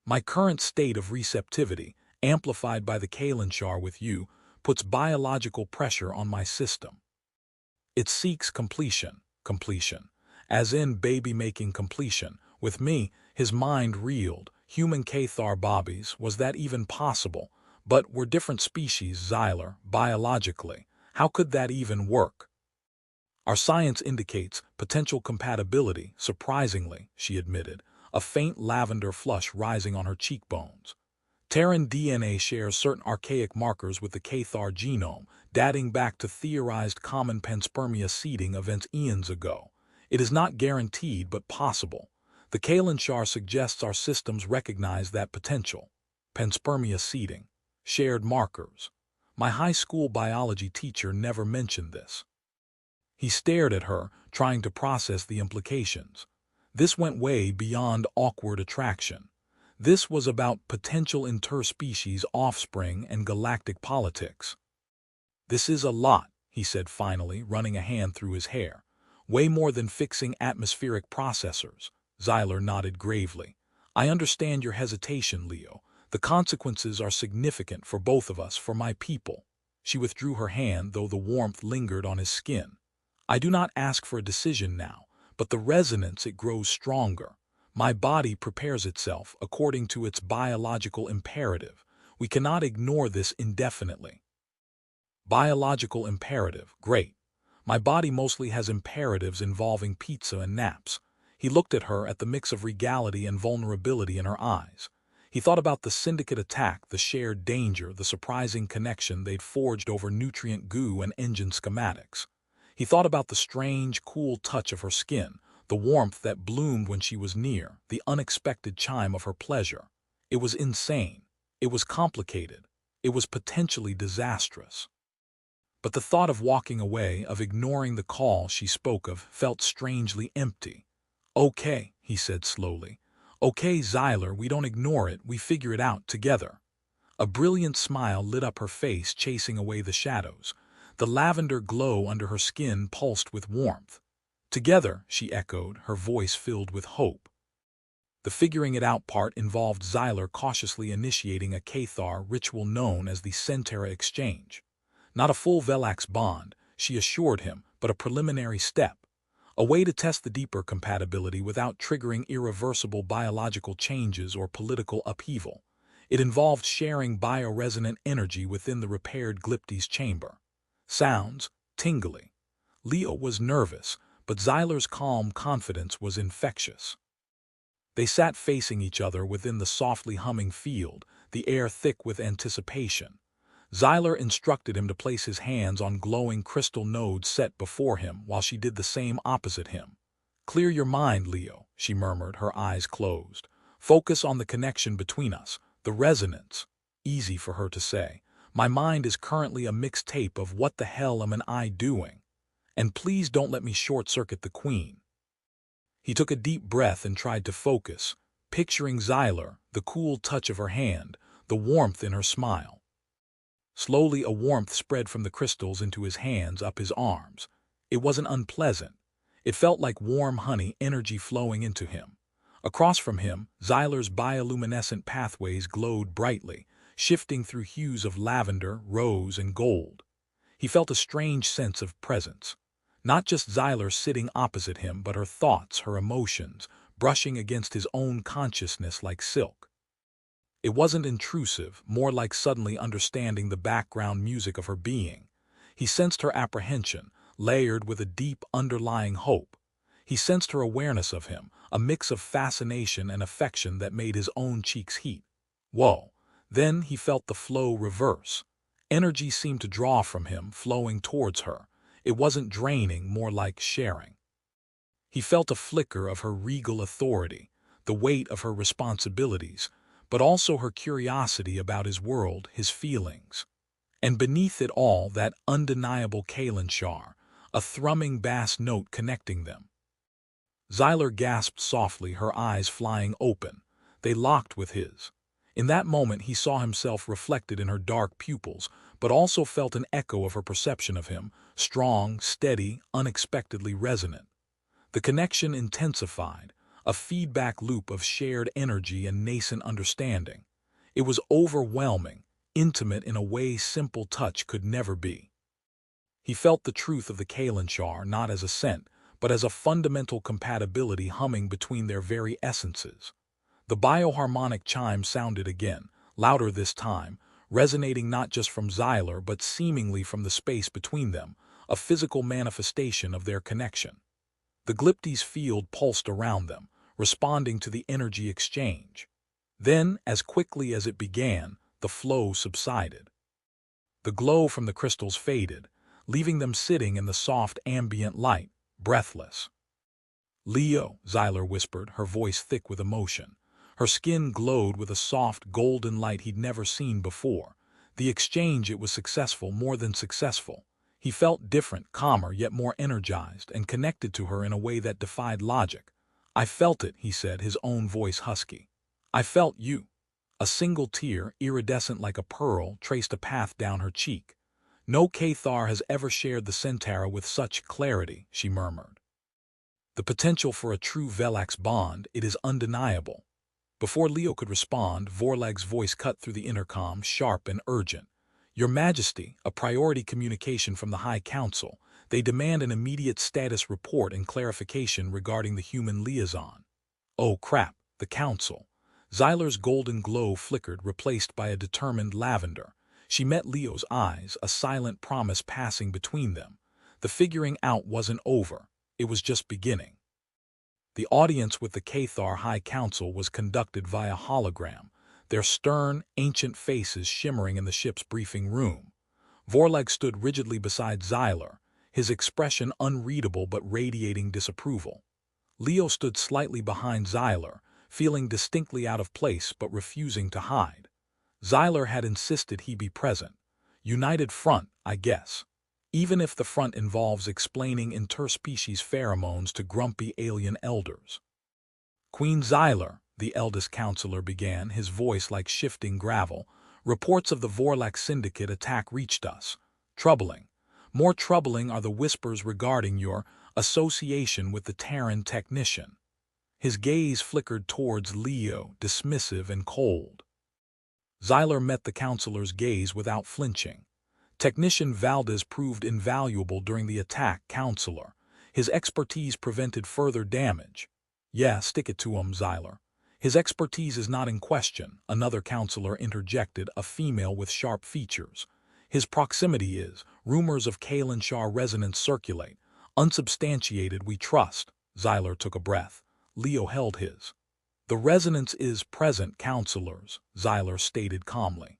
My current state of receptivity, amplified by the Kalinshar with you, puts biological pressure on my system. It seeks completion, as in baby-making completion. With me, his mind reeled. Human Cathar bobbies, was that even possible? But we're different species, Xyler, biologically. How could that even work? Our science indicates potential compatibility, surprisingly, she admitted, a faint lavender flush rising on her cheekbones. Terran DNA shares certain archaic markers with the Cathar genome, dating back to theorized common panspermia seeding events eons ago. It is not guaranteed but possible. The Kalinshar suggests our systems recognize that potential. Panspermia seeding. Shared markers. My high school biology teacher never mentioned this. He stared at her, trying to process the implications. This went way beyond awkward attraction. This was about potential interspecies offspring and galactic politics. This is a lot, he said finally, running a hand through his hair. Way more than fixing atmospheric processors. Xyler nodded gravely. I understand your hesitation, Leo. The consequences are significant for both of us, for my people. She withdrew her hand, though the warmth lingered on his skin. I do not ask for a decision now, but the resonance, it grows stronger. My body prepares itself according to its biological imperative. We cannot ignore this indefinitely. Biological imperative, great. My body mostly has imperatives involving pizza and naps. He looked at her, at the mix of regality and vulnerability in her eyes. He thought about the syndicate attack, the shared danger, the surprising connection they'd forged over nutrient goo and engine schematics. He thought about the strange, cool touch of her skin, the warmth that bloomed when she was near, the unexpected chime of her pleasure. It was insane. It was complicated. It was potentially disastrous. But the thought of walking away, of ignoring the call she spoke of, felt strangely empty. Okay, he said slowly. Okay, Xyler, we don't ignore it, we figure it out together. A brilliant smile lit up her face, chasing away the shadows. The lavender glow under her skin pulsed with warmth. Together, she echoed, her voice filled with hope. The figuring it out part involved Xyler cautiously initiating a Cathar ritual known as the Centera Exchange. Not a full Velax bond, she assured him, but a preliminary step. A way to test the deeper compatibility without triggering irreversible biological changes or political upheaval. It involved sharing bioresonant energy within the repaired Glyptis chamber. Sounds, tingly. Leo was nervous, but Xyler's calm confidence was infectious. They sat facing each other within the softly humming field, the air thick with anticipation. Xyler instructed him to place his hands on glowing crystal nodes set before him while she did the same opposite him. Clear your mind, Leo, she murmured, her eyes closed. Focus on the connection between us, the resonance. Easy for her to say. My mind is currently a mixed tape of what the hell am I doing? And please don't let me short-circuit the queen. He took a deep breath and tried to focus, picturing Xyler, the cool touch of her hand, the warmth in her smile. Slowly a warmth spread from the crystals into his hands, up his arms. It wasn't unpleasant. It felt like warm honey, energy flowing into him. Across from him, Xyler's bioluminescent pathways glowed brightly, shifting through hues of lavender, rose, and gold. He felt a strange sense of presence. Not just Xyler sitting opposite him, but her thoughts, her emotions, brushing against his own consciousness like silk. It wasn't intrusive, more like suddenly understanding the background music of her being. He sensed her apprehension, layered with a deep underlying hope. He sensed her awareness of him, a mix of fascination and affection that made his own cheeks heat. Whoa! Then he felt the flow reverse. Energy seemed to draw from him, flowing towards her. It wasn't draining, more like sharing. He felt a flicker of her regal authority, the weight of her responsibilities, but also her curiosity about his world, his feelings. And beneath it all, that undeniable Kalinshar, a thrumming bass note connecting them. Xyler gasped softly, her eyes flying open. They locked with his. In that moment he saw himself reflected in her dark pupils, but also felt an echo of her perception of him, strong, steady, unexpectedly resonant. The connection intensified, a feedback loop of shared energy and nascent understanding. It was overwhelming, intimate in a way simple touch could never be. He felt the truth of the Kalinshar not as a scent, but as a fundamental compatibility humming between their very essences. The bioharmonic chime sounded again, louder this time, resonating not just from Xyler but seemingly from the space between them, a physical manifestation of their connection. The Glyptis field pulsed around them, responding to the energy exchange. Then, as quickly as it began, the flow subsided. The glow from the crystals faded, leaving them sitting in the soft ambient light, breathless. "Leo," Xyler whispered, her voice thick with emotion. Her skin glowed with a soft, golden light he'd never seen before. The exchange, it was successful, more than successful. He felt different, calmer, yet more energized, and connected to her in a way that defied logic. "I felt it," he said, his own voice husky. "I felt you." A single tear, iridescent like a pearl, traced a path down her cheek. "No Cathar has ever shared the Centaur with such clarity," she murmured. "The potential for a true Velax bond, it is undeniable." Before Leo could respond, Vorlag's voice cut through the intercom, sharp and urgent. "Your Majesty, a priority communication from the High Council. They demand an immediate status report and clarification regarding the human liaison." "Oh crap, the Council." Xyler's golden glow flickered, replaced by a determined lavender. She met Leo's eyes, a silent promise passing between them. The figuring out wasn't over, it was just beginning. The audience with the Cathar High Council was conducted via hologram, their stern, ancient faces shimmering in the ship's briefing room. Vorlag stood rigidly beside Xyler, his expression unreadable but radiating disapproval. Leo stood slightly behind Xyler, feeling distinctly out of place but refusing to hide. Xyler had insisted he be present. United front, I guess. Even if the front involves explaining interspecies pheromones to grumpy alien elders. "Queen Xyler," the eldest counselor began, his voice like shifting gravel, "reports of the Vorlak Syndicate attack reached us. Troubling. More troubling are the whispers regarding your association with the Terran technician." His gaze flickered towards Leo, dismissive and cold. Xyler met the counselor's gaze without flinching. "Technician Valdez proved invaluable during the attack, Counselor. His expertise prevented further damage." "Yeah, stick it to him, Xyler." "His expertise is not in question," another counselor interjected, a female with sharp features. "His proximity is. Rumors of Kalinshar resonance circulate. Unsubstantiated, we trust." Xyler took a breath. Leo held his. "The resonance is present, counselors," Xyler stated calmly.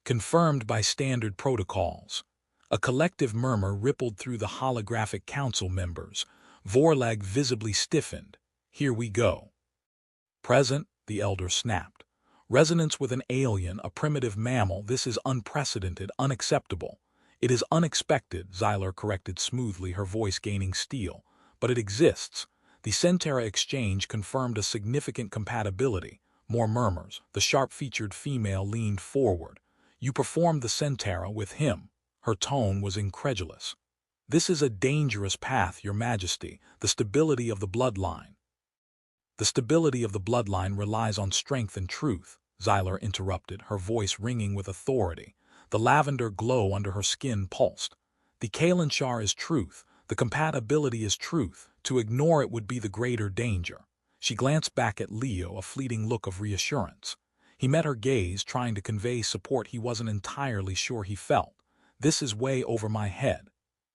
"Confirmed by standard protocols." A collective murmur rippled through the holographic council members. Vorlag visibly stiffened. "Here we go." "Present," the elder snapped. "Resonance with an alien, a primitive mammal, this is unprecedented, unacceptable." "It is unexpected," Xyler corrected smoothly, her voice gaining steel. "But it exists." The Centaur exchange confirmed a significant compatibility. More murmurs. The sharp-featured female leaned forward. "You performed the Centaur with him." Her tone was incredulous. "This is a dangerous path, Your Majesty. The stability of the bloodline." "The stability of the bloodline relies on strength and truth," Xyler interrupted, her voice ringing with authority. The lavender glow under her skin pulsed. The Kalinshar is truth. The compatibility is truth. To ignore it would be the greater danger. She glanced back at Leo, a fleeting look of reassurance. He met her gaze, trying to convey support he wasn't entirely sure he felt. This is way over my head.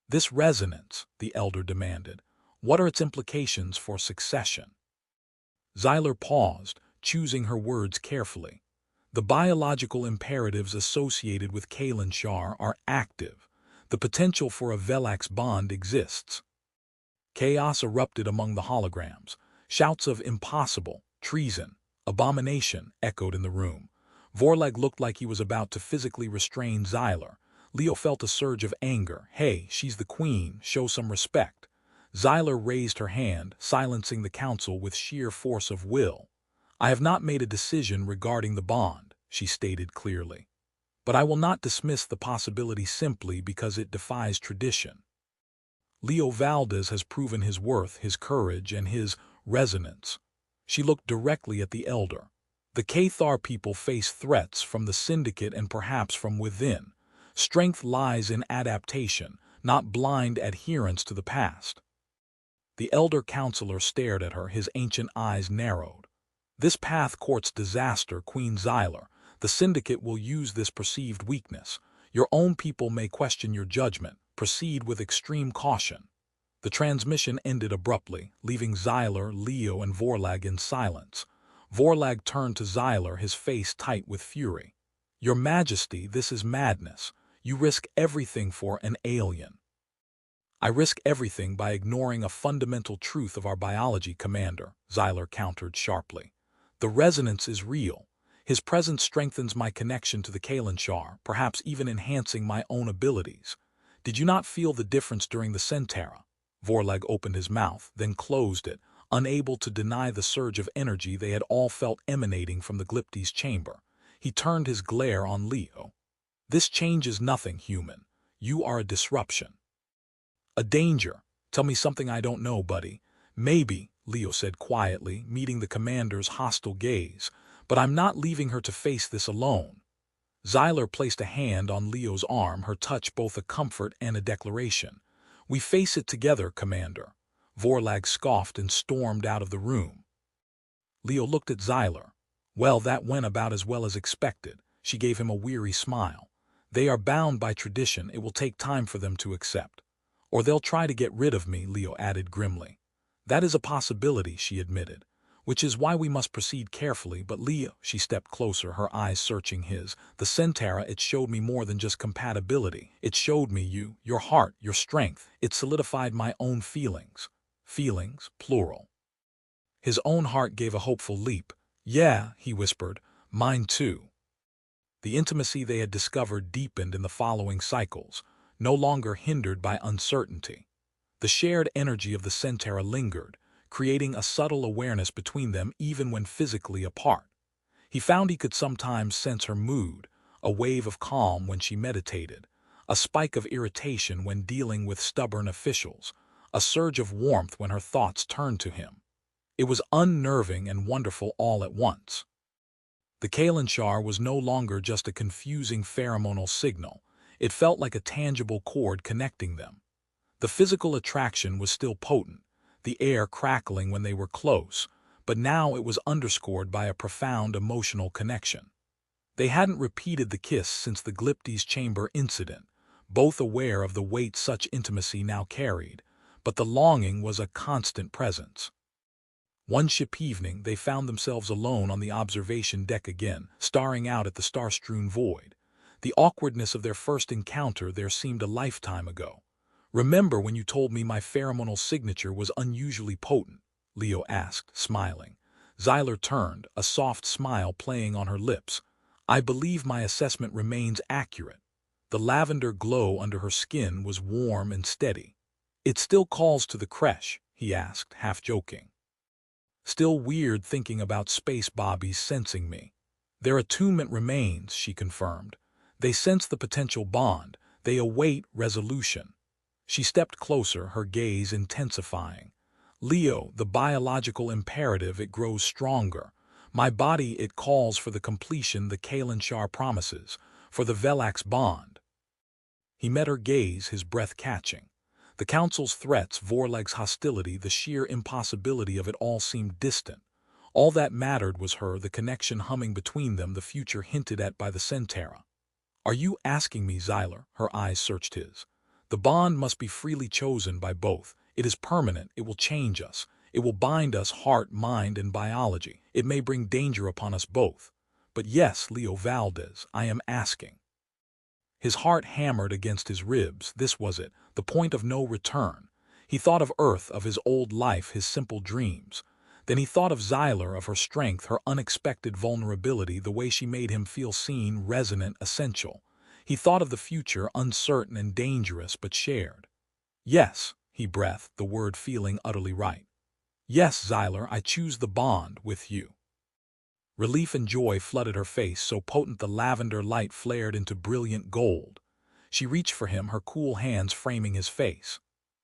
This resonance, the elder demanded. What are its implications for succession? Xyler paused, choosing her words carefully. The biological imperatives associated with Kalinshar are active. The potential for a Velax bond exists. Chaos erupted among the holograms. Shouts of impossible, treason, abomination echoed in the room. Vorlag looked like he was about to physically restrain Xyler. Leo felt a surge of anger. Hey, she's the queen, show some respect. Xyler raised her hand, silencing the council with sheer force of will. I have not made a decision regarding the bond, she stated clearly. But I will not dismiss the possibility simply because it defies tradition. Leo Valdez has proven his worth, his courage, and his resonance. She looked directly at the elder. The Cathar people face threats from the syndicate and perhaps from within. Strength lies in adaptation, not blind adherence to the past. The elder counselor stared at her, his ancient eyes narrowed. This path courts disaster, Queen Xyler. The syndicate will use this perceived weakness. Your own people may question your judgment. Proceed with extreme caution. The transmission ended abruptly, leaving Xyler, Leo, and Vorlag in silence. Vorlag turned to Xyler, his face tight with fury. Your Majesty, this is madness. You risk everything for an alien. I risk everything by ignoring a fundamental truth of our biology, Commander, Xyler countered sharply. The resonance is real. His presence strengthens my connection to the Kalinshar, perhaps even enhancing my own abilities. Did you not feel the difference during the Centera? Vorlag opened his mouth, then closed it, unable to deny the surge of energy they had all felt emanating from the Glyptis chamber. He turned his glare on Leo. This changes nothing, human. You are a disruption. A danger. Tell me something I don't know, buddy. Maybe, Leo said quietly, meeting the commander's hostile gaze, but I'm not leaving her to face this alone. Xyler placed a hand on Leo's arm, her touch both a comfort and a declaration. We face it together, Commander. Vorlag scoffed and stormed out of the room. Leo looked at Xyler. Well, that went about as well as expected. She gave him a weary smile. They are bound by tradition. It will take time for them to accept. Or they'll try to get rid of me, Leo added grimly. That is a possibility, she admitted. Which is why we must proceed carefully. But Leo, she stepped closer, her eyes searching his. The Centera, it showed me more than just compatibility. It showed me you, your heart, your strength. It solidified my own feelings. Feelings, plural. His own heart gave a hopeful leap. Yeah, he whispered, mine too. The intimacy they had discovered deepened in the following cycles, no longer hindered by uncertainty. The shared energy of the Centera lingered, creating a subtle awareness between them even when physically apart. He found he could sometimes sense her mood, a wave of calm when she meditated, a spike of irritation when dealing with stubborn officials, a surge of warmth when her thoughts turned to him. It was unnerving and wonderful all at once. The Kalinshar was no longer just a confusing pheromonal signal. It felt like a tangible cord connecting them. The physical attraction was still potent, the air crackling when they were close, but now it was underscored by a profound emotional connection. They hadn't repeated the kiss since the Glyptis chamber incident, both aware of the weight such intimacy now carried, but the longing was a constant presence. One ship evening, they found themselves alone on the observation deck again, staring out at the star-strewn void. The awkwardness of their first encounter there seemed a lifetime ago. Remember when you told me my pheromonal signature was unusually potent? Leo asked, smiling. Xyler turned, a soft smile playing on her lips. I believe my assessment remains accurate. The lavender glow under her skin was warm and steady. It still calls to the creche, he asked, half joking. Still weird thinking about space bobbies sensing me. Their attunement remains, she confirmed. They sense the potential bond. They await resolution. She stepped closer, her gaze intensifying. Leo, the biological imperative, it grows stronger. My body, it calls for the completion the Kalinshar promises, for the Velak's bond. He met her gaze, his breath catching. The Council's threats, Vorlag's hostility, the sheer impossibility of it all seemed distant. All that mattered was her, the connection humming between them, the future hinted at by the Centera. "Are you asking me, Xyler?" Her eyes searched his. "The bond must be freely chosen by both. It is permanent. It will change us. It will bind us, heart, mind, and biology. It may bring danger upon us both. But yes, Leo Valdez, I am asking." His heart hammered against his ribs. This was it, the point of no return. He thought of Earth, of his old life, his simple dreams. Then he thought of Xyler, of her strength, her unexpected vulnerability, the way she made him feel seen, resonant, essential. He thought of the future, uncertain and dangerous, but shared. "Yes," he breathed, the word feeling utterly right. "Yes, Xyler, I choose the bond with you." Relief and joy flooded her face, so potent the lavender light flared into brilliant gold. She reached for him, her cool hands framing his face.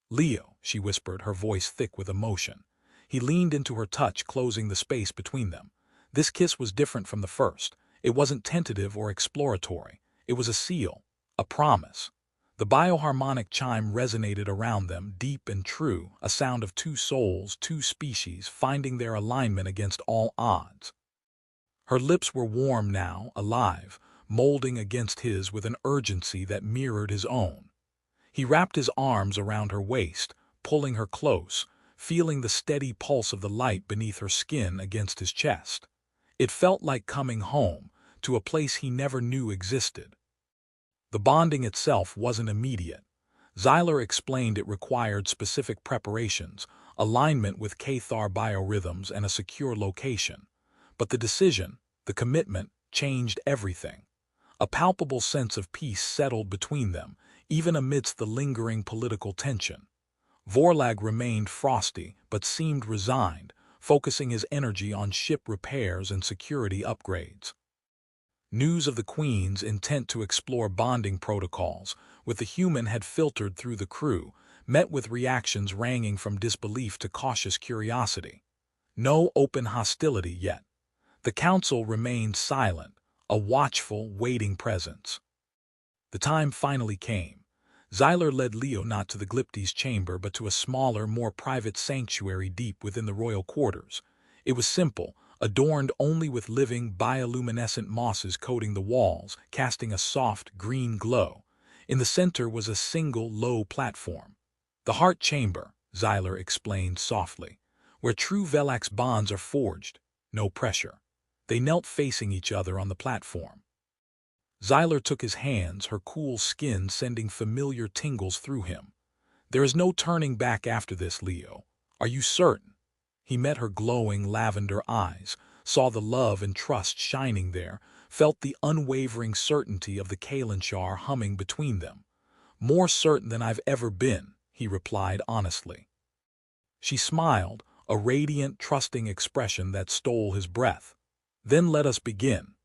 "Leo," she whispered, her voice thick with emotion. He leaned into her touch, closing the space between them. This kiss was different from the first. It wasn't tentative or exploratory. It was a seal, a promise. The bioharmonic chime resonated around them, deep and true, a sound of two souls, two species, finding their alignment against all odds. Her lips were warm now, alive, molding against his with an urgency that mirrored his own. He wrapped his arms around her waist, pulling her close, feeling the steady pulse of the light beneath her skin against his chest. It felt like coming home, to a place he never knew existed. The bonding itself wasn't immediate. Xyler explained it required specific preparations, alignment with Cathar biorhythms, and a secure location. But the decision, the commitment, changed everything. A palpable sense of peace settled between them, even amidst the lingering political tension. Vorlag remained frosty, but seemed resigned, focusing his energy on ship repairs and security upgrades. News of the Queen's intent to explore bonding protocols with the human had filtered through the crew, met with reactions ranging from disbelief to cautious curiosity. No open hostility yet. The Council remained silent, a watchful, waiting presence. The time finally came. Xyler led Leo not to the Glypti's chamber but to a smaller, more private sanctuary deep within the royal quarters. It was simple, adorned only with living, bioluminescent mosses coating the walls, casting a soft, green glow. In the center was a single, low platform. "The heart chamber," Xyler explained softly, "where true Velak's bonds are forged. No pressure." They knelt facing each other on the platform. Xyler took his hands, her cool skin sending familiar tingles through him. "There is no turning back after this, Leo. Are you certain?" He met her glowing lavender eyes, saw the love and trust shining there, felt the unwavering certainty of the Kalinshar humming between them. "More certain than I've ever been," he replied honestly. She smiled, a radiant, trusting expression that stole his breath. "Then let us begin."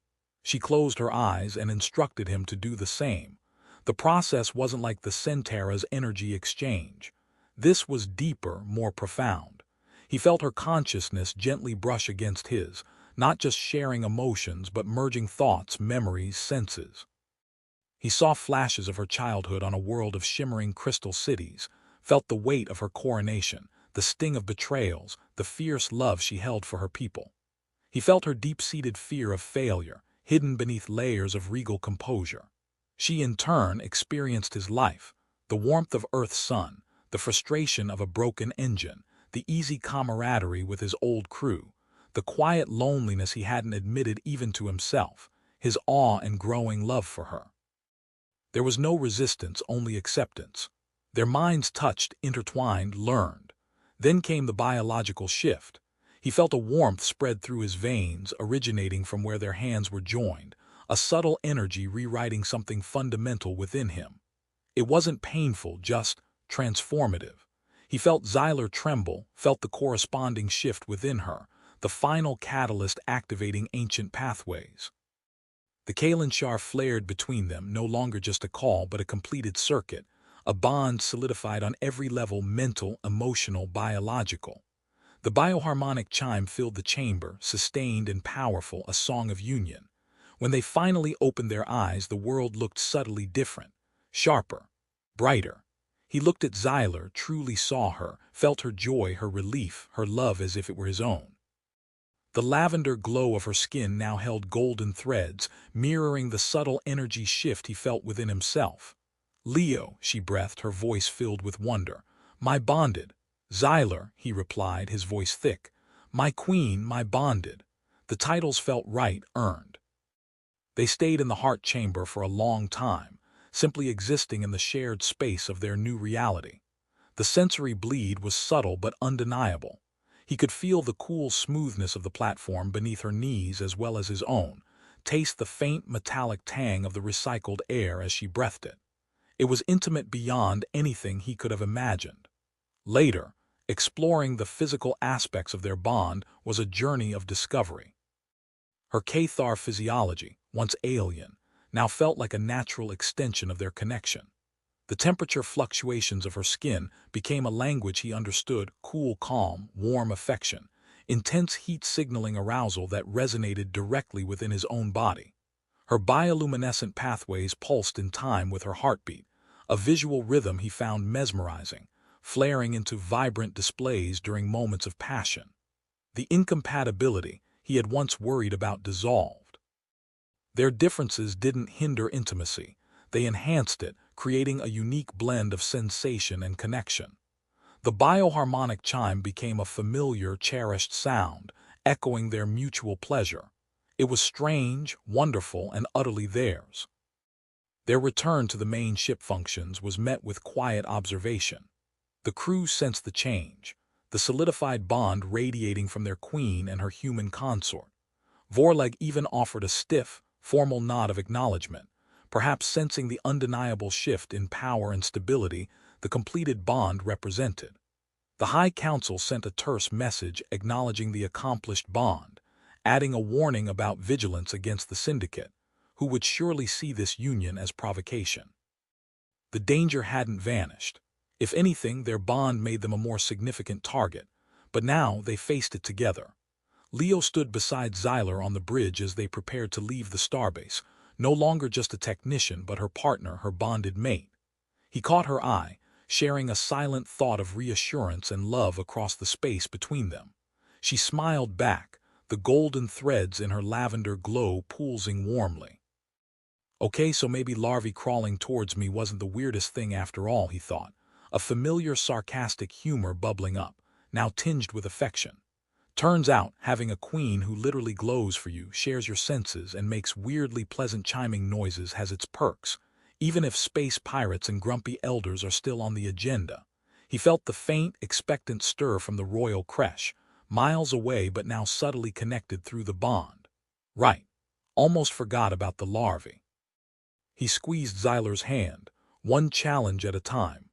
She closed her eyes and instructed him to do the same. The process wasn't like the Centera's energy exchange. This was deeper, more profound. He felt her consciousness gently brush against his, not just sharing emotions but merging thoughts, memories, senses. He saw flashes of her childhood on a world of shimmering crystal cities, felt the weight of her coronation, the sting of betrayals, the fierce love she held for her people. He felt her deep-seated fear of failure, hidden beneath layers of regal composure. She, in turn, experienced his life, the warmth of Earth's sun, the frustration of a broken engine, the easy camaraderie with his old crew, the quiet loneliness he hadn't admitted even to himself, his awe and growing love for her. There was no resistance, only acceptance. Their minds touched, intertwined, learned. Then came the biological shift. He felt a warmth spread through his veins, originating from where their hands were joined, a subtle energy rewriting something fundamental within him. It wasn't painful, just transformative. He felt Xyler tremble, felt the corresponding shift within her, the final catalyst activating ancient pathways. The Kalinshar flared between them, no longer just a call but a completed circuit, a bond solidified on every level: mental, emotional, biological. The bioharmonic chime filled the chamber, sustained and powerful, a song of union. When they finally opened their eyes, the world looked subtly different, sharper, brighter. He looked at Xyler, truly saw her, felt her joy, her relief, her love as if it were his own. The lavender glow of her skin now held golden threads, mirroring the subtle energy shift he felt within himself. "Leo," she breathed, her voice filled with wonder. "My bonded." "Xyler," he replied, his voice thick. "My queen, my bonded." The titles felt right, earned. They stayed in the heart chamber for a long time, simply existing in the shared space of their new reality. The sensory bleed was subtle but undeniable. He could feel the cool smoothness of the platform beneath her knees as well as his own, taste the faint metallic tang of the recycled air as she breathed it. It was intimate beyond anything he could have imagined. Later, exploring the physical aspects of their bond was a journey of discovery. Her Cathar physiology, once alien, now felt like a natural extension of their connection. The temperature fluctuations of her skin became a language he understood: cool calm, warm affection, intense heat signaling arousal that resonated directly within his own body. Her bioluminescent pathways pulsed in time with her heartbeat, a visual rhythm he found mesmerizing, flaring into vibrant displays during moments of passion. The incompatibility he had once worried about dissolved. Their differences didn't hinder intimacy, they enhanced it, creating a unique blend of sensation and connection. The bioharmonic chime became a familiar, cherished sound, echoing their mutual pleasure. It was strange, wonderful, and utterly theirs. Their return to the main ship functions was met with quiet observation. The crew sensed the change, the solidified bond radiating from their queen and her human consort. Vorleg even offered a stiff, formal nod of acknowledgement, perhaps sensing the undeniable shift in power and stability the completed bond represented. The High Council sent a terse message acknowledging the accomplished bond, adding a warning about vigilance against the Syndicate, who would surely see this union as provocation. The danger hadn't vanished. If anything, their bond made them a more significant target, but now they faced it together. Leo stood beside Xyler on the bridge as they prepared to leave the starbase, no longer just a technician but her partner, her bonded mate. He caught her eye, sharing a silent thought of reassurance and love across the space between them. She smiled back, the golden threads in her lavender glow pulsing warmly. "Okay, so maybe Larvae crawling towards me wasn't the weirdest thing after all," he thought, a familiar sarcastic humor bubbling up, now tinged with affection. "Turns out, having a queen who literally glows for you, shares your senses, and makes weirdly pleasant chiming noises has its perks, even if space pirates and grumpy elders are still on the agenda." He felt the faint, expectant stir from the royal creche, miles away but now subtly connected through the bond. Right. Almost forgot about the larvae. He squeezed Xyler's hand, one challenge at a time,